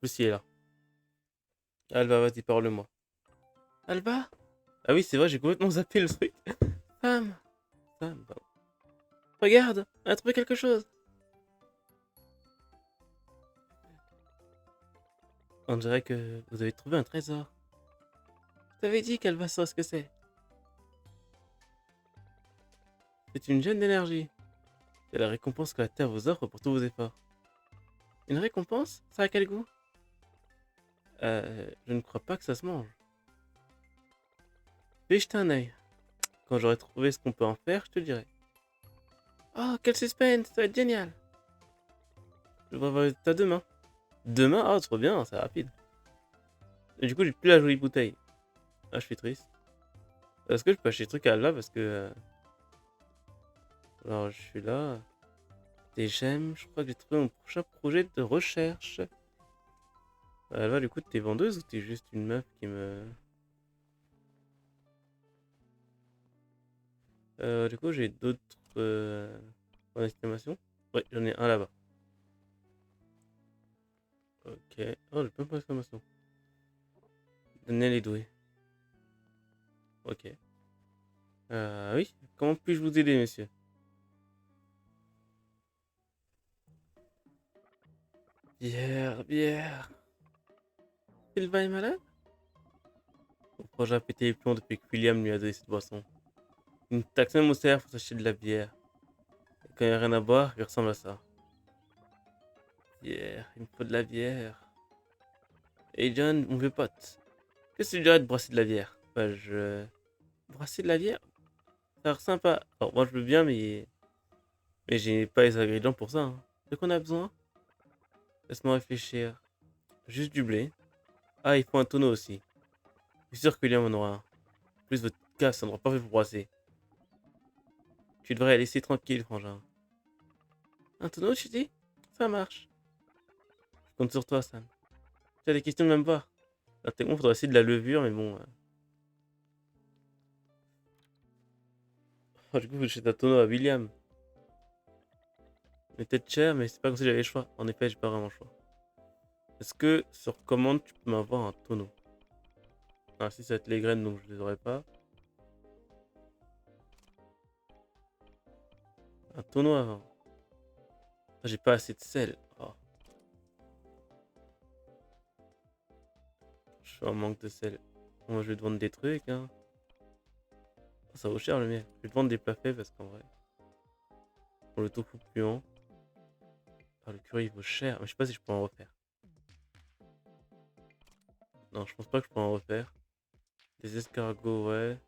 Lucie est là. Alba, vas-y, parle-moi. Alba? Ah oui, c'est vrai, j'ai complètement zappé le truc. Femme, femme, pardon. Regarde, elle a trouvé quelque chose. On dirait que vous avez trouvé un trésor. Je t'avais dit qu'Alba saurait ce que c'est. C'est une gemme d'énergie. C'est la récompense que la Terre vous offre pour tous vos efforts. Une récompense? Ça a quel goût? Je ne crois pas que ça se mange. Fais jeter un œil. Quand j'aurai trouvé ce qu'on peut en faire, je te dirai. Oh, quel suspense, ça va être génial. Je vais voir le résultat demain. Demain? Ah, trop bien, c'est rapide. Et du coup, j'ai plus la jolie bouteille. Ah, je suis triste. Est-ce que je peux acheter des trucs à Alba parce que... Alors, je suis là. Des gemmes, je crois que j'ai trouvé mon prochain projet de recherche. Alba, du coup, t'es vendeuse ou t'es juste une meuf qui me... Du coup, j'ai d'autres... points d'exclamation. Ouais, j'en ai un là-bas. Ok. Oh, j'ai plein de points d'exclamation. Daniel est doué. Ok. Oui. Comment puis-je vous aider, monsieur? Bière, bière. Sylvain est malade? Mon projet a pété les plombs depuis que William lui a donné cette boisson. Il me taxe même au cerf pour s'acheter de la bière. Et quand il n'y a rien à boire, il ressemble à ça. Bière, il me faut de la bière. Hey John, mon vieux pote, qu'est-ce que tu dirais de brasser de la bière? Bah, brasser de la bière? Ça a l'air sympa. Alors, moi je veux bien, mais j'ai pas les ingrédients pour ça, hein. De quoi on a besoin? Laisse-moi réfléchir. Juste du blé. Ah, il faut un tonneau aussi. Je suis sûr que William en aura un. En plus, votre casse, ça ne pas fait pour brasser. Tu devrais la laisser tranquille, frangin. Un tonneau, tu dis? Ça marche. Je compte sur toi, Sam. Tu as des questions de même pas? Là, t'es bon, faudrait essayer de la levure, mais bon. Oh, du coup, j'ai un tonneau à William. Mais peut-être cher, mais c'est pas comme si j'avais le choix. En effet, j'ai pas vraiment le choix. Est-ce que sur commande, tu peux m'avoir un tonneau? Ah, si ça va être les graines, donc je les aurai pas. Un tonneau avant. Ah, j'ai pas assez de sel. Oh, je suis en manque de sel. Moi, je vais te vendre des trucs, hein. Ah, ça vaut cher le mien. Je vais te vendre des plats faits parce qu'en vrai, pour le tofu puant. Ah, le curry il vaut cher. Mais je sais pas si je peux en refaire. Non, je pense pas que je peux en refaire. Des escargots, ouais.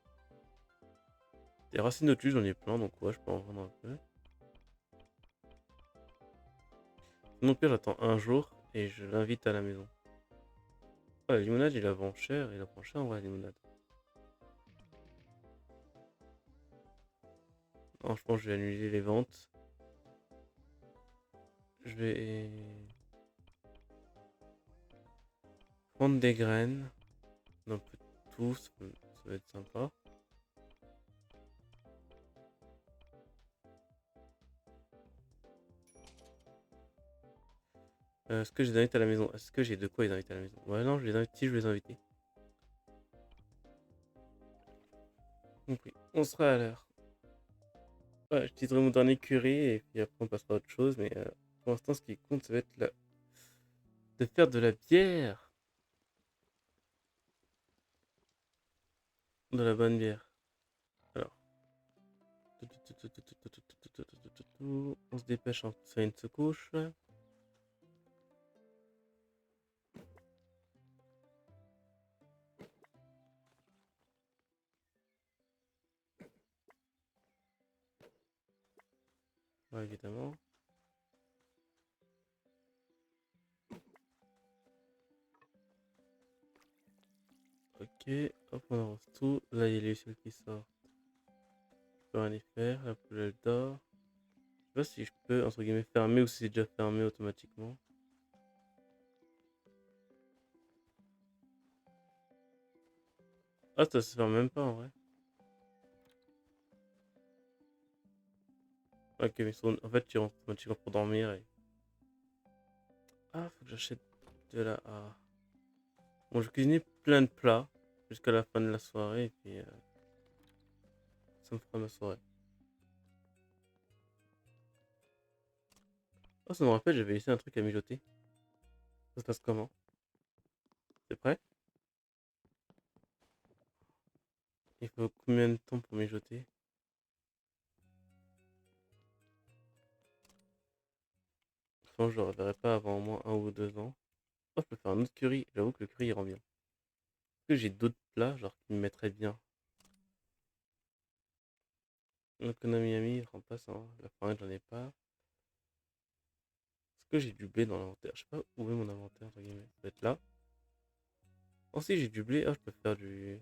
Des racines de j'en ai plein, donc ouais, je peux en vendre un peu. Sinon, pire, j'attends un jour et je l'invite à la maison. Ah, la limonade, il la vend cher. Il la vend cher en vrai, la limonade. Non, je pense que je vais annuler les ventes. Je vais prendre des graines. Un peu de tout, ça va être sympa. Est-ce que je les invite à la maison? Est-ce que j'ai de quoi les inviter à la maison? Ouais, non, je les invite si je veux les inviter. Compris. On sera à l'heure. Ouais, je titrerai mon dernier curry et puis après on passera à autre chose. Mais pour l'instant, ce qui compte, ça va être de faire de la bière. De la bonne bière. Alors. On se dépêche, hein. Ça une secouche. Ouais, évidemment. Ok, hop, on avance tout. Là, il y a les lucioles qui sortent. Je peux rien y faire. La poule, elle dort. Je sais pas si je peux, entre guillemets, fermer ou si c'est déjà fermé automatiquement. Ah, ça se ferme même pas en vrai. Ok, mais en fait, tu rentres automatiquement pour dormir et... Ah, faut que j'achète de la... Ah. Bon, je vais cuisiner plein de plats jusqu'à la fin de la soirée et puis ça me fera ma soirée. Oh, ça me rappelle, j'avais laissé un truc à mijoter. Ça se passe comment? C'est prêt? Il faut combien de temps pour mijoter? Je pense que je ne reverrai pas avant au moins 1 ou 2 ans. Oh, je peux faire un autre curry. J'avoue que le curry il rend bien. Est-ce que j'ai d'autres plats genre qui me mettraient bien? L'okonomiyaki, il rend pas ça, hein. La farine, j'en ai pas. Est-ce que j'ai du blé dans l'inventaire? Je sais pas où est mon inventaire, entre guillemets. Ça doit être là. Oh, si j'ai du blé, oh, je peux faire du.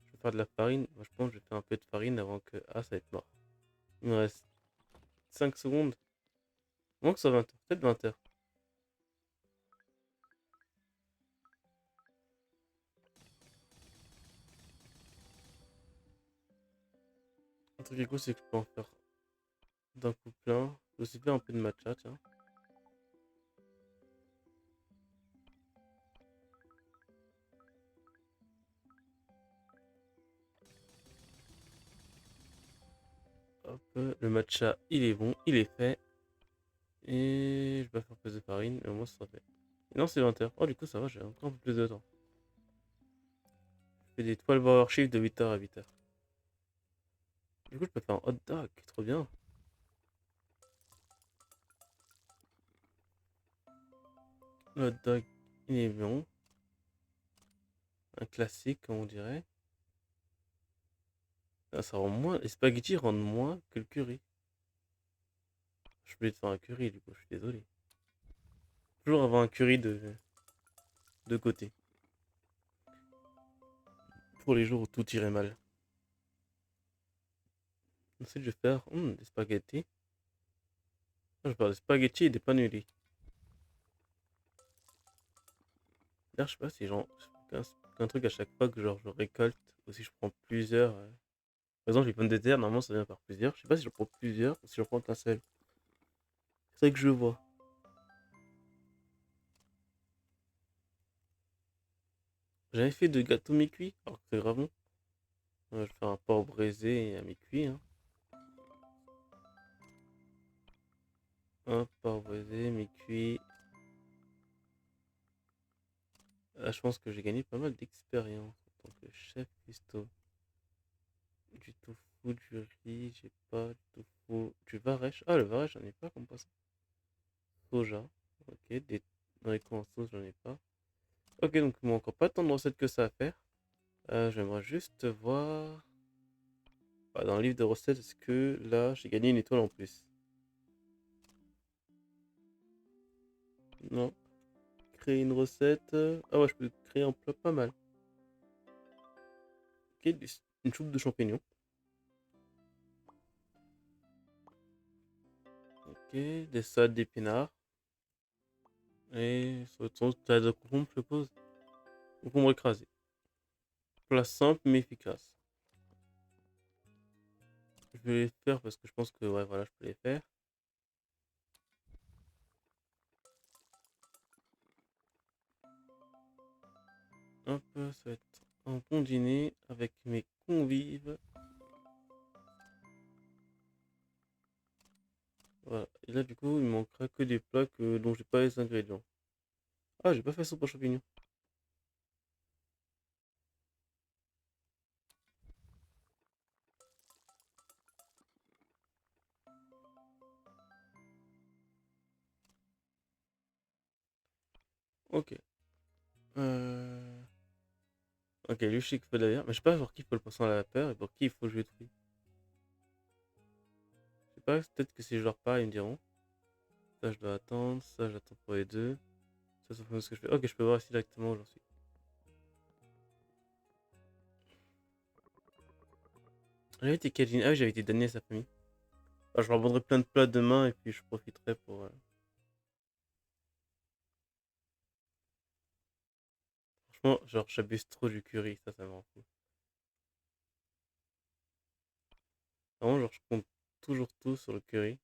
Je peux faire de la farine. Moi, je pense que je vais faire un peu de farine avant que. Ah, ça va être mort. Il me reste 5 secondes. Moins que ça 20 heures. Peut-être 20 heures. Un truc qui est cool, c'est que je peux en faire d'un coup plein. Je peux aussi faire un peu de matcha, tiens. Hop, le matcha, il est bon, il est fait. Et je vais pas faire plus de farine, mais au moins ça sera fait. Et non, c'est 20 heures. Oh, du coup, ça va, j'ai encore un peu plus de temps. Je fais des 12 hour shift de 8 heures à 8 heures. Du coup, je peux faire un hot dog, trop bien. Le hot dog, il est bon. Un classique, comme on dirait. Ah, ça rend moins. Les spaghettis rendent moins que le curry. Je voulais te faire un curry, du coup, je suis désolé. Toujours avoir un curry de côté. Pour les jours où tout irait mal. Ensuite, je vais faire des spaghettis. Ah, je parle des spaghettis et des panulis. D'ailleurs, je sais pas si genre, un truc à chaque fois que genre, je récolte, ou si je prends plusieurs. Par exemple, les pommes de terre, normalement, ça vient par plusieurs. Je sais pas si je prends plusieurs ou si je prends qu'un seul. C'est ça que je vois. J'avais fait de gâteau mi-cuit, alors que c'est grave bon. Je vais faire un porc braisé et un mi-cuit, hein. Un porc braisé, mi-cuit. Je pense que j'ai gagné pas mal d'expérience en tant que chef cuistot. Du tofu, du riz, j'ai pas du tofu. Du varech. Ah, le varech, j'en ai pas comme poisson. Soja. Ok, des haricots en sauce, j'en ai pas. Ok, donc il manque encore pas tant de recettes que ça à faire. J'aimerais juste voir. Dans le livre de recettes, est-ce que là, j'ai gagné une étoile en plus? Non. Créer une recette. Ah ouais, je peux créer un plat pas mal. Ok, une soupe de champignons. Ok, des salades d'épinards. Et sur le salade de concombre, je suppose. Concombre écrasé. Plat simple mais efficace. Je vais les faire parce que je pense que ouais, voilà, je peux les faire. Hop, ça va être un bon dîner avec mes convives. Voilà. Et là, du coup, il manquera que des plats dont j'ai pas les ingrédients. Ah, j'ai pas fait soupe aux champignons. Ok. Euh... Ok, lui, je sais qu'il faut de la viande, mais je sais pas pour qui il faut le poisson à la vapeur et pour qui il faut le jus de fruits. Je sais pas, peut-être que si je leur parle, ils me diront. Ça, je dois attendre. Ça, j'attends pour les deux. Ça faut ce que je fais. Ok, je peux voir ici directement où j'en suis. J'avais été Kajin. Ah oui, j'avais été Daniel et sa famille. Bah, je revendrai plein de plats demain et puis je profiterai pour. Franchement, genre, j'abuse trop du curry, ça me rend fou. Vraiment, genre, je compte toujours tout sur le curry.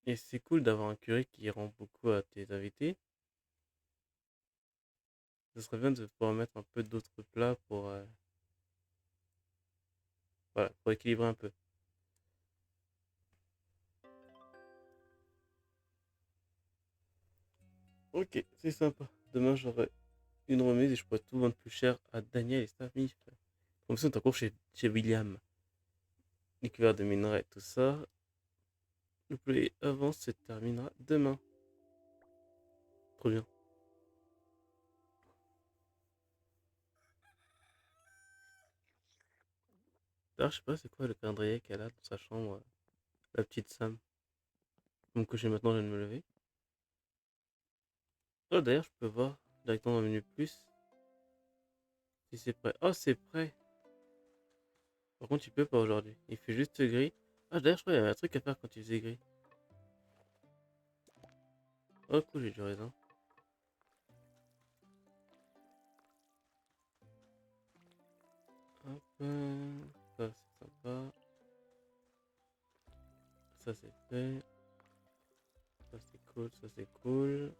Et c'est cool d'avoir un curry qui rend beaucoup à tes invités. Ce serait bien de pouvoir mettre un peu d'autres plats pour, voilà, pour équilibrer un peu. Ok, c'est sympa. Demain, j'aurai une remise et je pourrai tout vendre plus cher à Daniel et sa famille. Comme ça, on est encore chez William. Découvert de minerais, tout ça. Le play avance se terminera demain. Trop bien. D'ailleurs, je sais pas c'est quoi le calendrier qu'elle a dans sa chambre, la petite Sam. Je vais me coucher maintenant, je viens de me lever. Oh, d'ailleurs, je peux voir directement dans le menu plus si c'est prêt. Oh, c'est prêt. Par contre, il peut pas aujourd'hui. Il fait juste gris. Ah, d'ailleurs, je crois qu'il y avait un truc à faire quand il faisait gris. Oh, cool, j'ai du raisin. Hop, ça c'est sympa. Ça c'est fait. Ça c'est cool, ça c'est cool.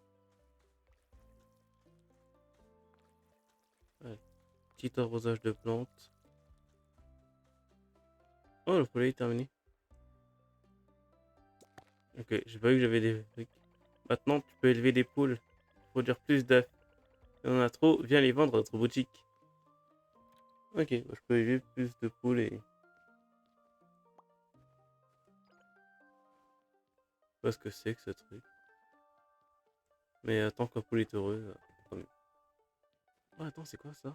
Ouais, petit arrosage de plantes. Oh, le poulet est terminé. Ok, j'ai pas vu que j'avais des trucs. Maintenant, tu peux élever des poules. Produire plus d'œufs. Si on en a trop, viens les vendre à notre boutique. Ok, bah, je peux élever plus de poules et. Je sais pas ce que c'est que ce truc. Mais tant que la poule est heureuse, tant mieux. Oh, attends, c'est quoi ça?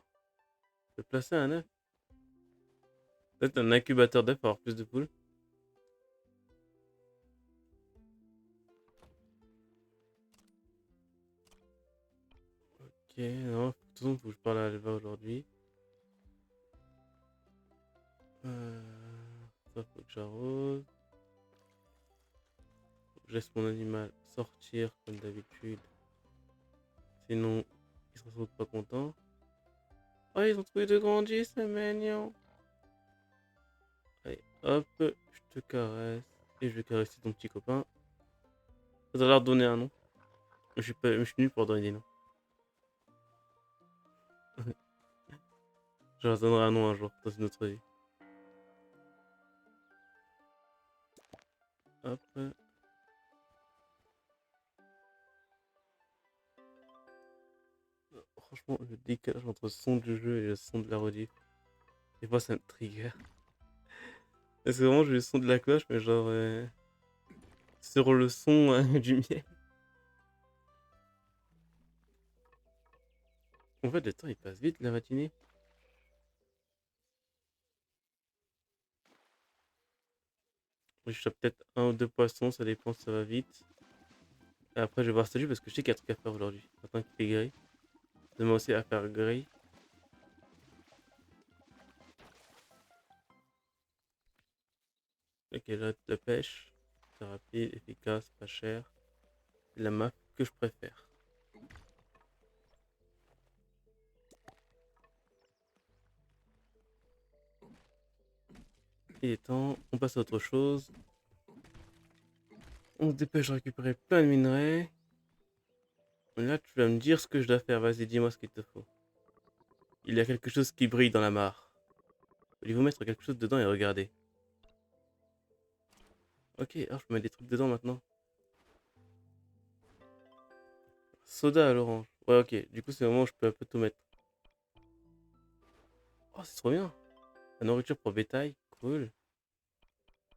Je peux placer un œuf. Peut-être un incubateur d'œufs pour avoir plus de poules. Ok, non, de toute façon, faut que je parle à Alva aujourd'hui. Ça, faut que j'arrose. Faut que je laisse mon animal sortir comme d'habitude. Sinon, il sera sans doute pas content. Oh, ils ont trouvé de grandir, c'est mignon. Allez, hop, je te caresse. Et je vais caresser ton petit copain. Faudra leur donner un nom. Je suis nul pour donner des noms. Je leur donnerai un nom un jour dans une autre vie. Hop. Franchement, le décalage entre le son du jeu et le son de la rediff, des fois ça me trigger. Parce que vraiment, j'ai le son de la cloche, mais genre sur le son du miel. En fait, le temps il passe vite la matinée. Je chope peut-être un ou deux poissons, ça dépend si ça va vite. Et après, je vais voir statut parce que je sais qu'il y a un truc à faire aujourd'hui. Maintenant qu'il fait gris. Demain aussi à faire gris. Ok, là, de pêche. C'est rapide, efficace, pas cher. C'est la map que je préfère. Il est temps, on passe à autre chose. On se dépêche de récupérer plein de minerais. Là, tu vas me dire ce que je dois faire. Vas-y, dis-moi ce qu'il te faut. Il y a quelque chose qui brille dans la mare. Voulez-vous mettre quelque chose dedans et regarder? Ok, alors je peux mettre des trucs dedans maintenant. Soda à l'orange. Ouais, ok. Du coup, c'est le moment où je peux un peu tout mettre. Oh, c'est trop bien. La nourriture pour bétail. Cool.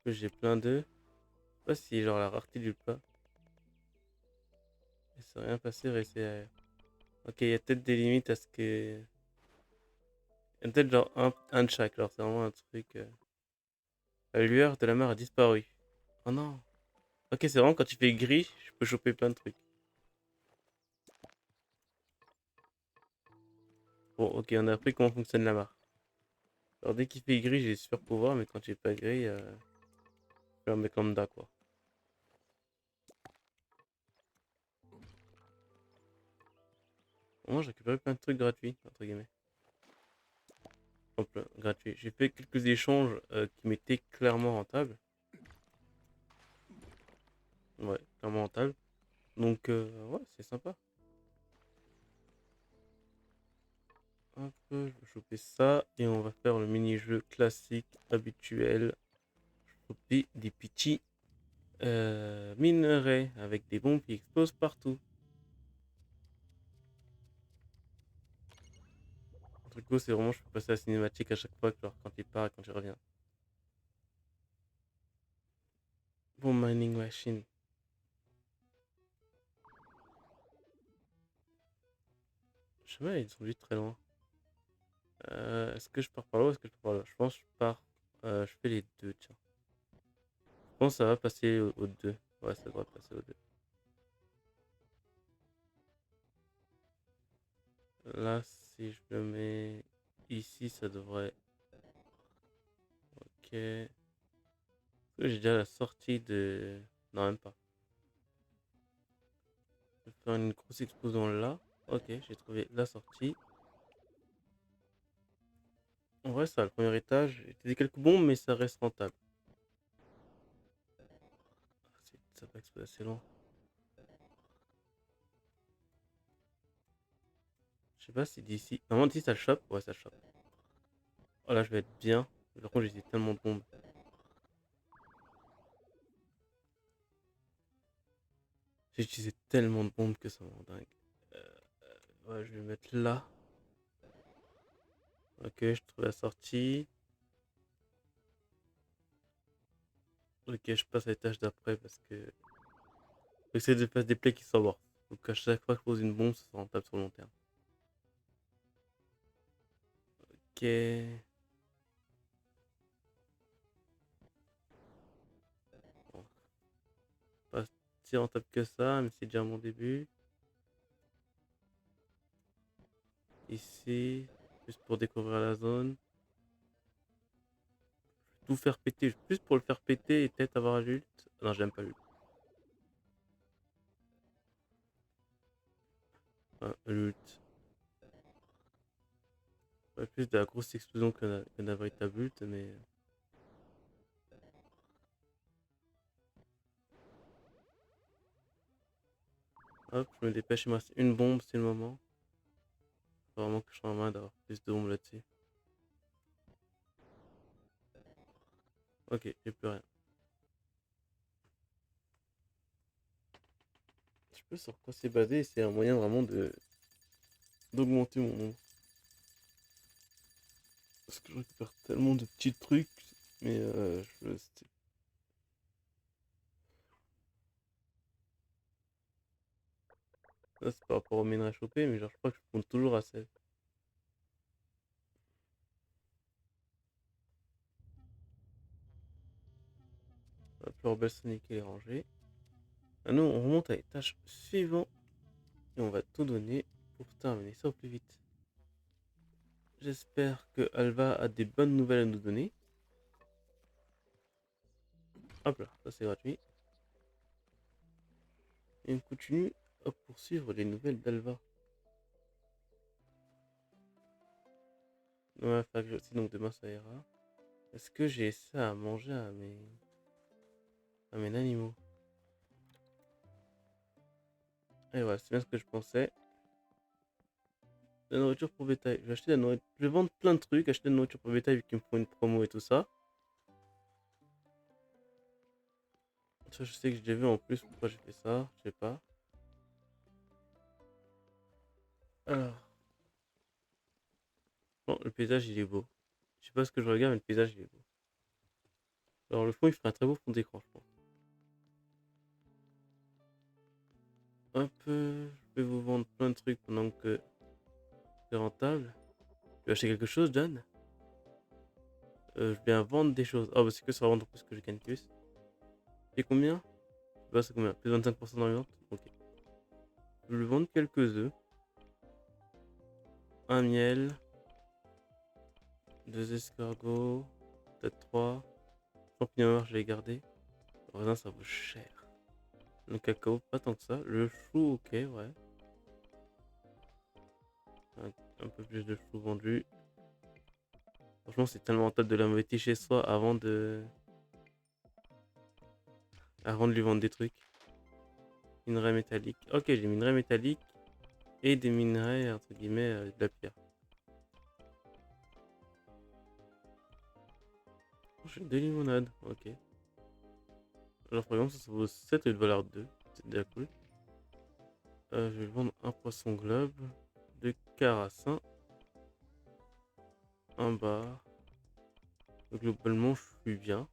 J'ai plein d'œufs. Je sais pas si genre la rareté du plat. Il s'est rien passé, rester ailleurs. Ok, il y a peut-être des limites à ce que. Il y a peut-être genre un de chaque. Alors, c'est vraiment un truc. La lueur de la mare a disparu. Oh non. Ok, c'est vraiment quand tu fais gris, je peux choper plein de trucs. Bon, ok, on a appris comment fonctionne la mare. Alors dès qu'il fait gris, j'ai des super pouvoirs, mais quand j'ai pas gris, je suis un mec lambda quoi. Au moins, j'ai récupéré plein de trucs gratuits, entre guillemets. Enfin, gratuits. J'ai fait quelques échanges qui m'étaient clairement rentables. Ouais, clairement rentables. Donc, ouais, c'est sympa. Hop, je vais choper ça et on va faire le mini-jeu classique, habituel. Choper des petits minerais avec des bombes qui explosent partout. Le truc cool, c'est vraiment je peux passer à la cinématique à chaque fois, genre quand il part et quand il revient. Bon mining machine. Je sais pas, ils sont vite très loin. Est-ce que je pars par là ou est-ce que je pars par là? Je pense que je pars. Je fais les deux, tiens. Je pense que ça va passer aux deux. Ouais, ça devrait passer aux deux. Là, si je le mets ici, ça devrait. Ok. Est-ce que j'ai déjà la sortie de. Non, même pas. Je vais faire une grosse explosion là. Ok, j'ai trouvé la sortie. En vrai, ça, le premier étage, j'ai utilisé quelques bombes, mais ça reste rentable. Ah, ça va exploser assez loin. Je sais pas si d'ici. Normalement, d'ici ça le chope. Ouais, ça le chope. Oh là, je vais être bien. Par contre, j'ai utilisé tellement de bombes. J'ai utilisé tellement de bombes que ça me rend dingue. Ouais, je vais le mettre là. Ok, je trouve la sortie. Ok, je passe à l'étage d'après parce que. Faut essayer de faire des plays qui sont worth. Donc à chaque fois que je pose une bombe, ça sera rentable sur le long terme. Ok. Bon, pas si rentable que ça, mais c'est déjà mon début. Ici, juste pour découvrir la zone. Tout faire péter, juste pour le faire péter et peut-être avoir un ult. Non, j'aime pas l'ult. Ah, l'ult. Ouais, plus de la grosse explosion qu'un véritable ult, mais. Hop, je me dépêche, il me reste une bombe, c'est le moment. Faut vraiment que je sois en main d'avoir plus de bombes là-dessus. Ok, j'ai plus rien. Je peux sur quoi c'est basé, c'est un moyen vraiment de d'augmenter mon nombre. Parce que je récupère tellement de petits trucs, mais là c'est par rapport au minerai chopé, mais genre je crois que je compte toujours à 16. Hop, le rebelle Sonic est rangé. Ah non, on remonte à l'étage suivant et on va tout donner pour terminer ça au plus vite. J'espère que Alva a des bonnes nouvelles à nous donner. Hop là, ça c'est gratuit. Et on continue à poursuivre les nouvelles d'Alva. Ouais, fac aussi, donc demain ça ira. Est-ce que j'ai ça à manger à mes animaux? Et voilà, c'est bien ce que je pensais. La nourriture pour bétail. Je vais acheter la nourriture. Je vais vendre plein de trucs, acheter de la nourriture pour bétail vu qu'ils me font une promo et tout ça. Ça, je sais que j'ai vu en plus. Pourquoi j'ai fait ça? Je sais pas. Alors, bon, le paysage il est beau. Je sais pas ce que je regarde, mais le paysage il est beau. Alors, le fond il ferait un très beau fond d'écran, je pense. Hop, je vais vous vendre plein de trucs pendant que c'est rentable. Tu veux acheter quelque chose, John? Je viens vendre des choses. Ah, bah c'est que ça va vendre plus que je gagne plus. Et combien? Je sais pas, c'est combien? Plus de 25% dans les ventes? Ok. Je vais lui vendre quelques œufs. Un miel. 2 escargots. Peut-être 3. Champignons noirs, je vais les garder. Le raisin, ça vaut cher. Le cacao, pas tant que ça. Le chou, ok, ouais. Un peu plus de chou vendu. Franchement, c'est tellement top de la moitié chez soi avant de lui vendre des trucs. Minerai métallique. Ok, j'ai des minerais métalliques et des minerais, entre guillemets, de la pierre. J'ai deux limonades, ok. Alors, par exemple, ça vaut 7 et de valeur 2. C'est déjà cool. Je vais vendre un poisson globe, deux carassins, un bar. Donc, globalement, je suis bien.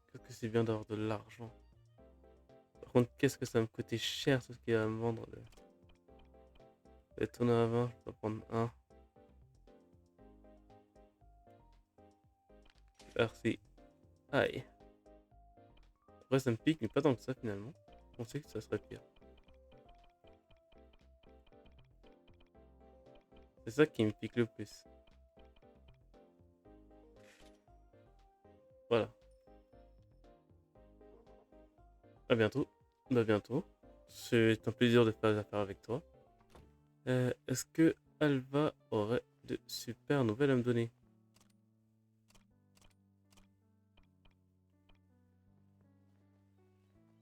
Qu'est-ce que c'est bien d'avoir de l'argent. Par contre, qu'est-ce que ça me coûtait cher tout ce qu'il y a à me vendre. Les tonneaux à vin, je peux prendre un. Merci. Aïe. Après, ça me pique, mais pas tant que ça finalement. On sait que ça serait pire. C'est ça qui me pique le plus. Voilà. À bientôt. Bah bientôt. C'est un plaisir de faire des affaires avec toi. Est-ce que Alva aurait de super nouvelles à me donner?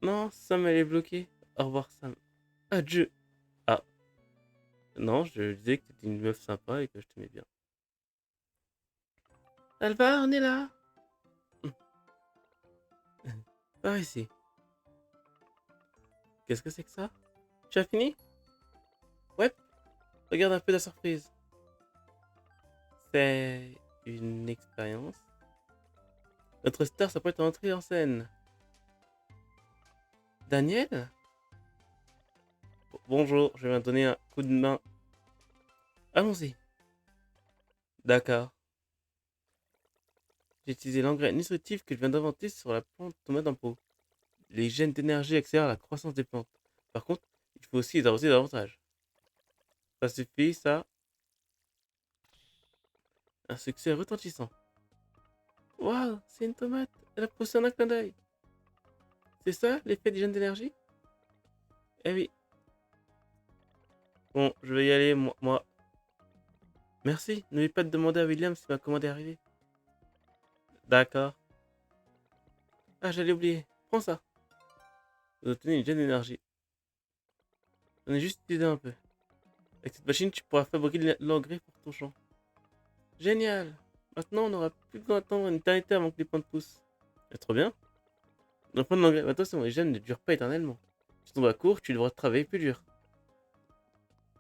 Non, Sam elle est bloquée. Au revoir Sam. Adieu. Ah, non, je disais que t'étais une meuf sympa et que je t'aimais bien. Alva, on est là. Par ici. Qu'est-ce que c'est que ça? Tu as fini? Ouais. Regarde un peu la surprise. C'est une expérience. Notre star s'apprête à entrer en scène. Daniel? Bonjour, je vais donner un coup de main. Allons-y. D'accord. J'ai utilisé l'engrais nutritif que je viens d'inventer sur la plante tomate en pot. Les gènes d'énergie accélèrent la croissance des plantes. Par contre, il faut aussi les arroser davantage. Ça suffit, ça. Un succès retentissant. Waouh, c'est une tomate. Elle a poussé en un clin d'œil. C'est ça, l'effet des gènes d'énergie? Eh oui. Bon, je vais y aller, moi. Merci, n'oubliez pas de demander à William si ma commande est arrivée. D'accord. Ah, j'allais oublier. Prends ça. Vous obtenez une gène d'énergie. J'en ai juste utilisé un peu. Avec cette machine, tu pourras fabriquer de l'engrais pour ton champ. Génial. Maintenant, on n'aura plus besoin d'attendre une éternité avant que les plantes poussent. C'est trop bien. Dans le point de l'engrais, attention, les gènes ne durent pas éternellement. Si tu tombes à court, tu devras travailler plus dur.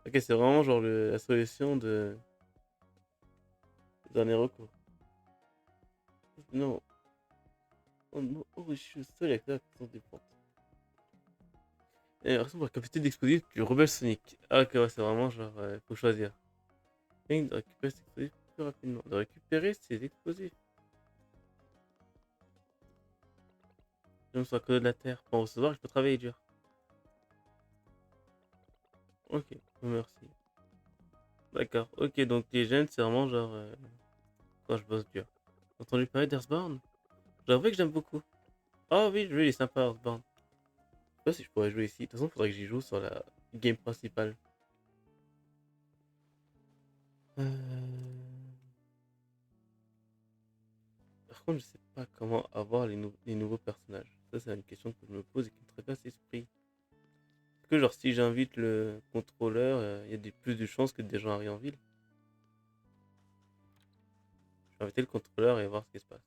Ok, c'est vraiment genre la solution de dernier recours. Non. Oh non, oh, je suis seul avec la puissance des plantes. Et pour la capacité d'explosif du rebelle Sonic. Ah, ok, ouais, c'est vraiment genre, faut choisir. Et de récupérer ses explosifs plus rapidement. De récupérer ses explosifs. Je me suis à côté de la terre. Pour en recevoir, il faut travailler dur. Ok, merci. D'accord, ok, donc les gènes, c'est vraiment genre quand je bosse dur. T'as entendu parler d'Earthbound? J'avoue que j'aime beaucoup. Ah oui, le jeu il est sympa, Earthbound. Je sais pas si je pourrais jouer ici. De toute façon, faudrait que j'y joue sur la game principale. Euh, Par contre, je sais pas comment avoir les nouveaux personnages. Ça, c'est une question que je me pose et qui me tracasse l'esprit. Est-ce que, genre, si j'invite le contrôleur, il y a plus de chances que des gens arrivent en ville? Je vais inviter le contrôleur et voir ce qui se passe.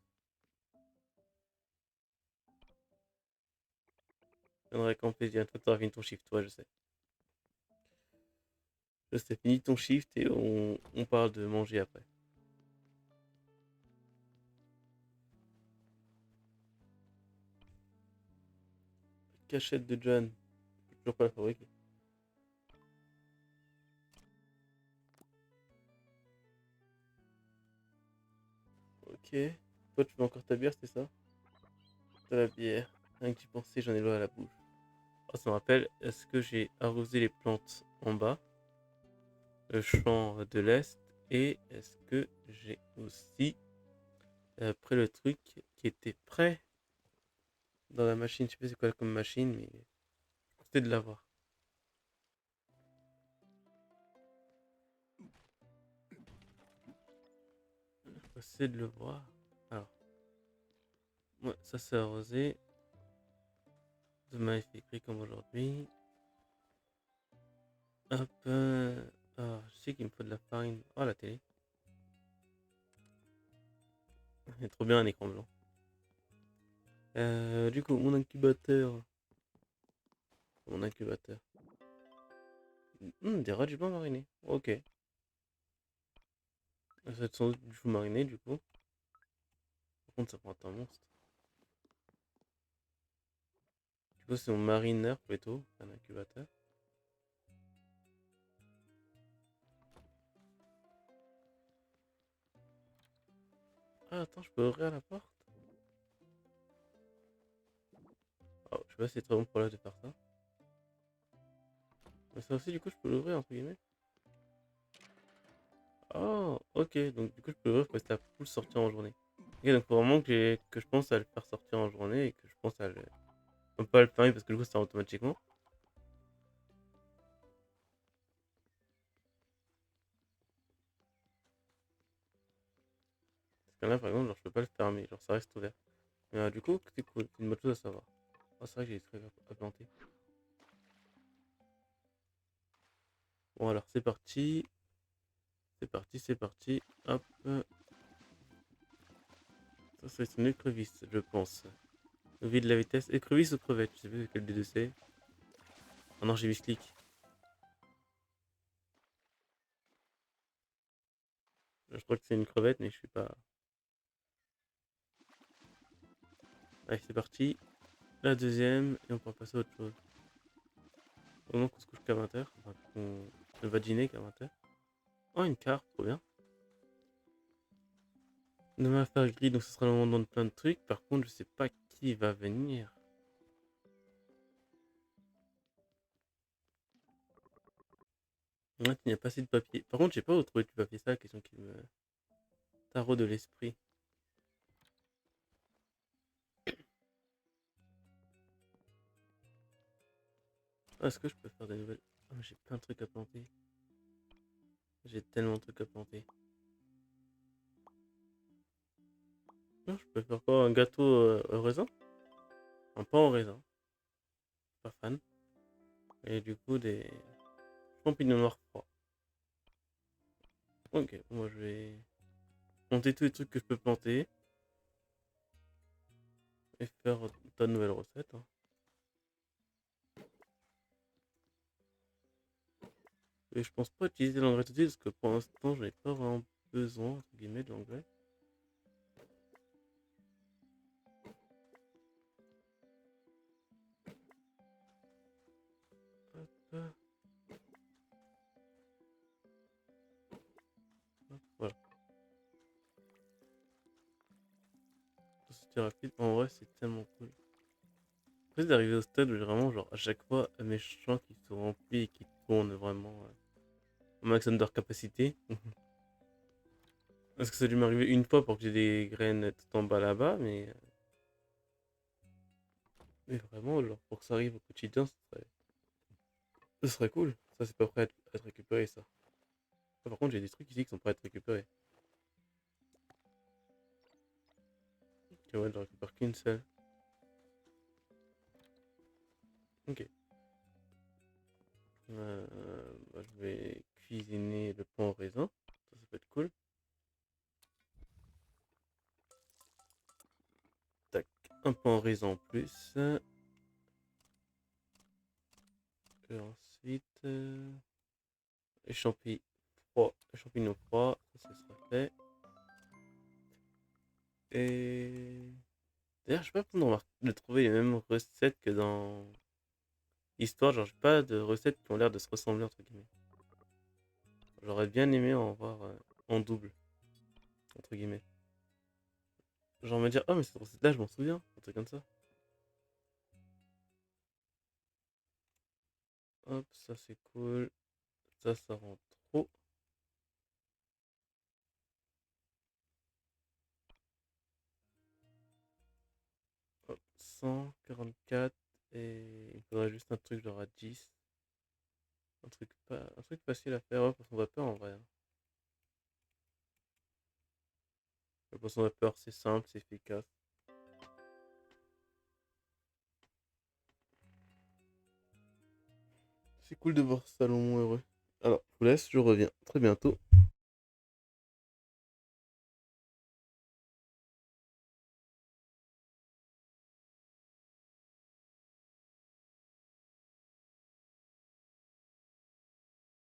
Je viendrai avec grand plaisir. Une fois que tu auras fini ton shift, toi, je sais. Je sais, fini ton shift et on parle de manger après. Cachette de John. Je peux toujours pas la fabriquer. Ok. Toi, tu veux encore ta bière, c'est ça? De la bière. Rien que j'y pensais, j'en ai l'eau à la bouche. Oh, ça me rappelle, est-ce que j'ai arrosé les plantes en bas? le champ de l'Est. Et est-ce que j'ai aussi pris le truc qui était prêt dans la machine? Je sais pas c'est quoi comme machine, mais c'était de l'avoir. Essayer de le voir. Alors, ouais, ça c'est arrosé. Demain il fait gris comme aujourd'hui. Hop. Ah, je sais qu'il me faut de la farine. Oh, la télé. Il est trop bien un écran blanc. Du coup, mon incubateur. Mon incubateur. Des rats du pain mariné. Ok. Ça va être sans doute du fou mariné du coup. Par contre, ça prend un monstre. Du coup, c'est mon marineur plutôt, un incubateur. Ah, attends, je peux ouvrir la porte? Oh, je sais pas si c'est très bon pour là de faire ça. Mais ça aussi, du coup, je peux l'ouvrir entre guillemets. Oh, ok. Donc, du coup, je peux l'ouvrir parce que ça peut le sortir en journée. Ok, donc faut vraiment que je pense à le faire sortir en journée et que je pense à le. On peut pas le fermer parce que du coup, ça automatiquement. Parce que là, par exemple, genre, je peux pas le fermer. Genre, ça reste ouvert. Mais du coup, c'est cool. C'est une bonne chose à savoir. Oh, c'est vrai que j'ai des trucs à planter. Bon, alors, c'est parti. C'est parti, c'est parti. Hop. Ça, c'est une écrevisse, je pense. Vide la vitesse. Écrevisse ou crevette? Je sais plus lequel des deux c'est. Oh non, j'ai mis slick. Je crois que c'est une crevette, mais je suis pas. Allez, c'est parti. La deuxième, et on pourra passer à autre chose. Au moment qu'on se couche qu'à 20h. Enfin, qu'on va dîner qu'à 20h. Oh, une carte, trop bien. Demain, faire gris, donc ce sera le moment de plein de trucs. Par contre, je sais pas qui va venir. Ouais, il n'y a pas assez de papier. Par contre, j'ai pas où trouver du papier. C'est la question qui me tarot de l'esprit. Ah, est-ce que je peux faire des nouvelles? Oh, j'ai plein de trucs à planter. J'ai tellement de trucs à planter. Non, je peux faire quoi? Un gâteau au raisin? Un pain au raisin. Pas fan. Et du coup, des champignons noirs froids. Ok, moi je vais planter tous les trucs que je peux planter et faire ta nouvelle recette, hein. Et je pense pas utiliser l'engrais tout de suite parce que pour l'instant, je n'ai pas vraiment besoin, entre guillemets, de l'engrais. Hop, hop, voilà. C'était rapide. En vrai, c'est tellement cool. Après, d'arriver au stade où j'ai vraiment, genre, à chaque fois, mes champs qui sont remplis et qui tournent vraiment au maximum de leur capacité. Parce que ça a dû m'arriver une fois pour que j'ai des graines tout en bas là-bas, mais vraiment, genre, pour que ça arrive au quotidien, ce serait cool. Ça, c'est pas prêt à être récupéré, ça. Ah, par contre, j'ai des trucs ici qui sont prêts à être récupérés. Ok, ouais, j'en récupère qu'une seule. Ok. Bah, je vais cuisiner le pain au raisin. Ça peut être cool. Tac. Un pain au raisin en plus. Et ensuite, les champignons froids. Ça sera fait. Et d'ailleurs, je sais pas comment de trouver les mêmes recettes que dans Histoire. Genre, j'ai pas de recettes qui ont l'air de se ressembler entre guillemets. J'aurais bien aimé en voir en double, entre guillemets. Genre me dire, oh, mais cette recette-là, je m'en souviens. Un truc comme ça. Hop, ça c'est cool. Ça rentre trop. 144 et il me faudrait juste un truc genre à 10. Un truc facile à faire, ouais, poisson vapeur en vrai, hein. Le poisson vapeur, c'est simple, c'est efficace. C'est cool de voir Salomon heureux. Alors, je vous laisse, je reviens très bientôt.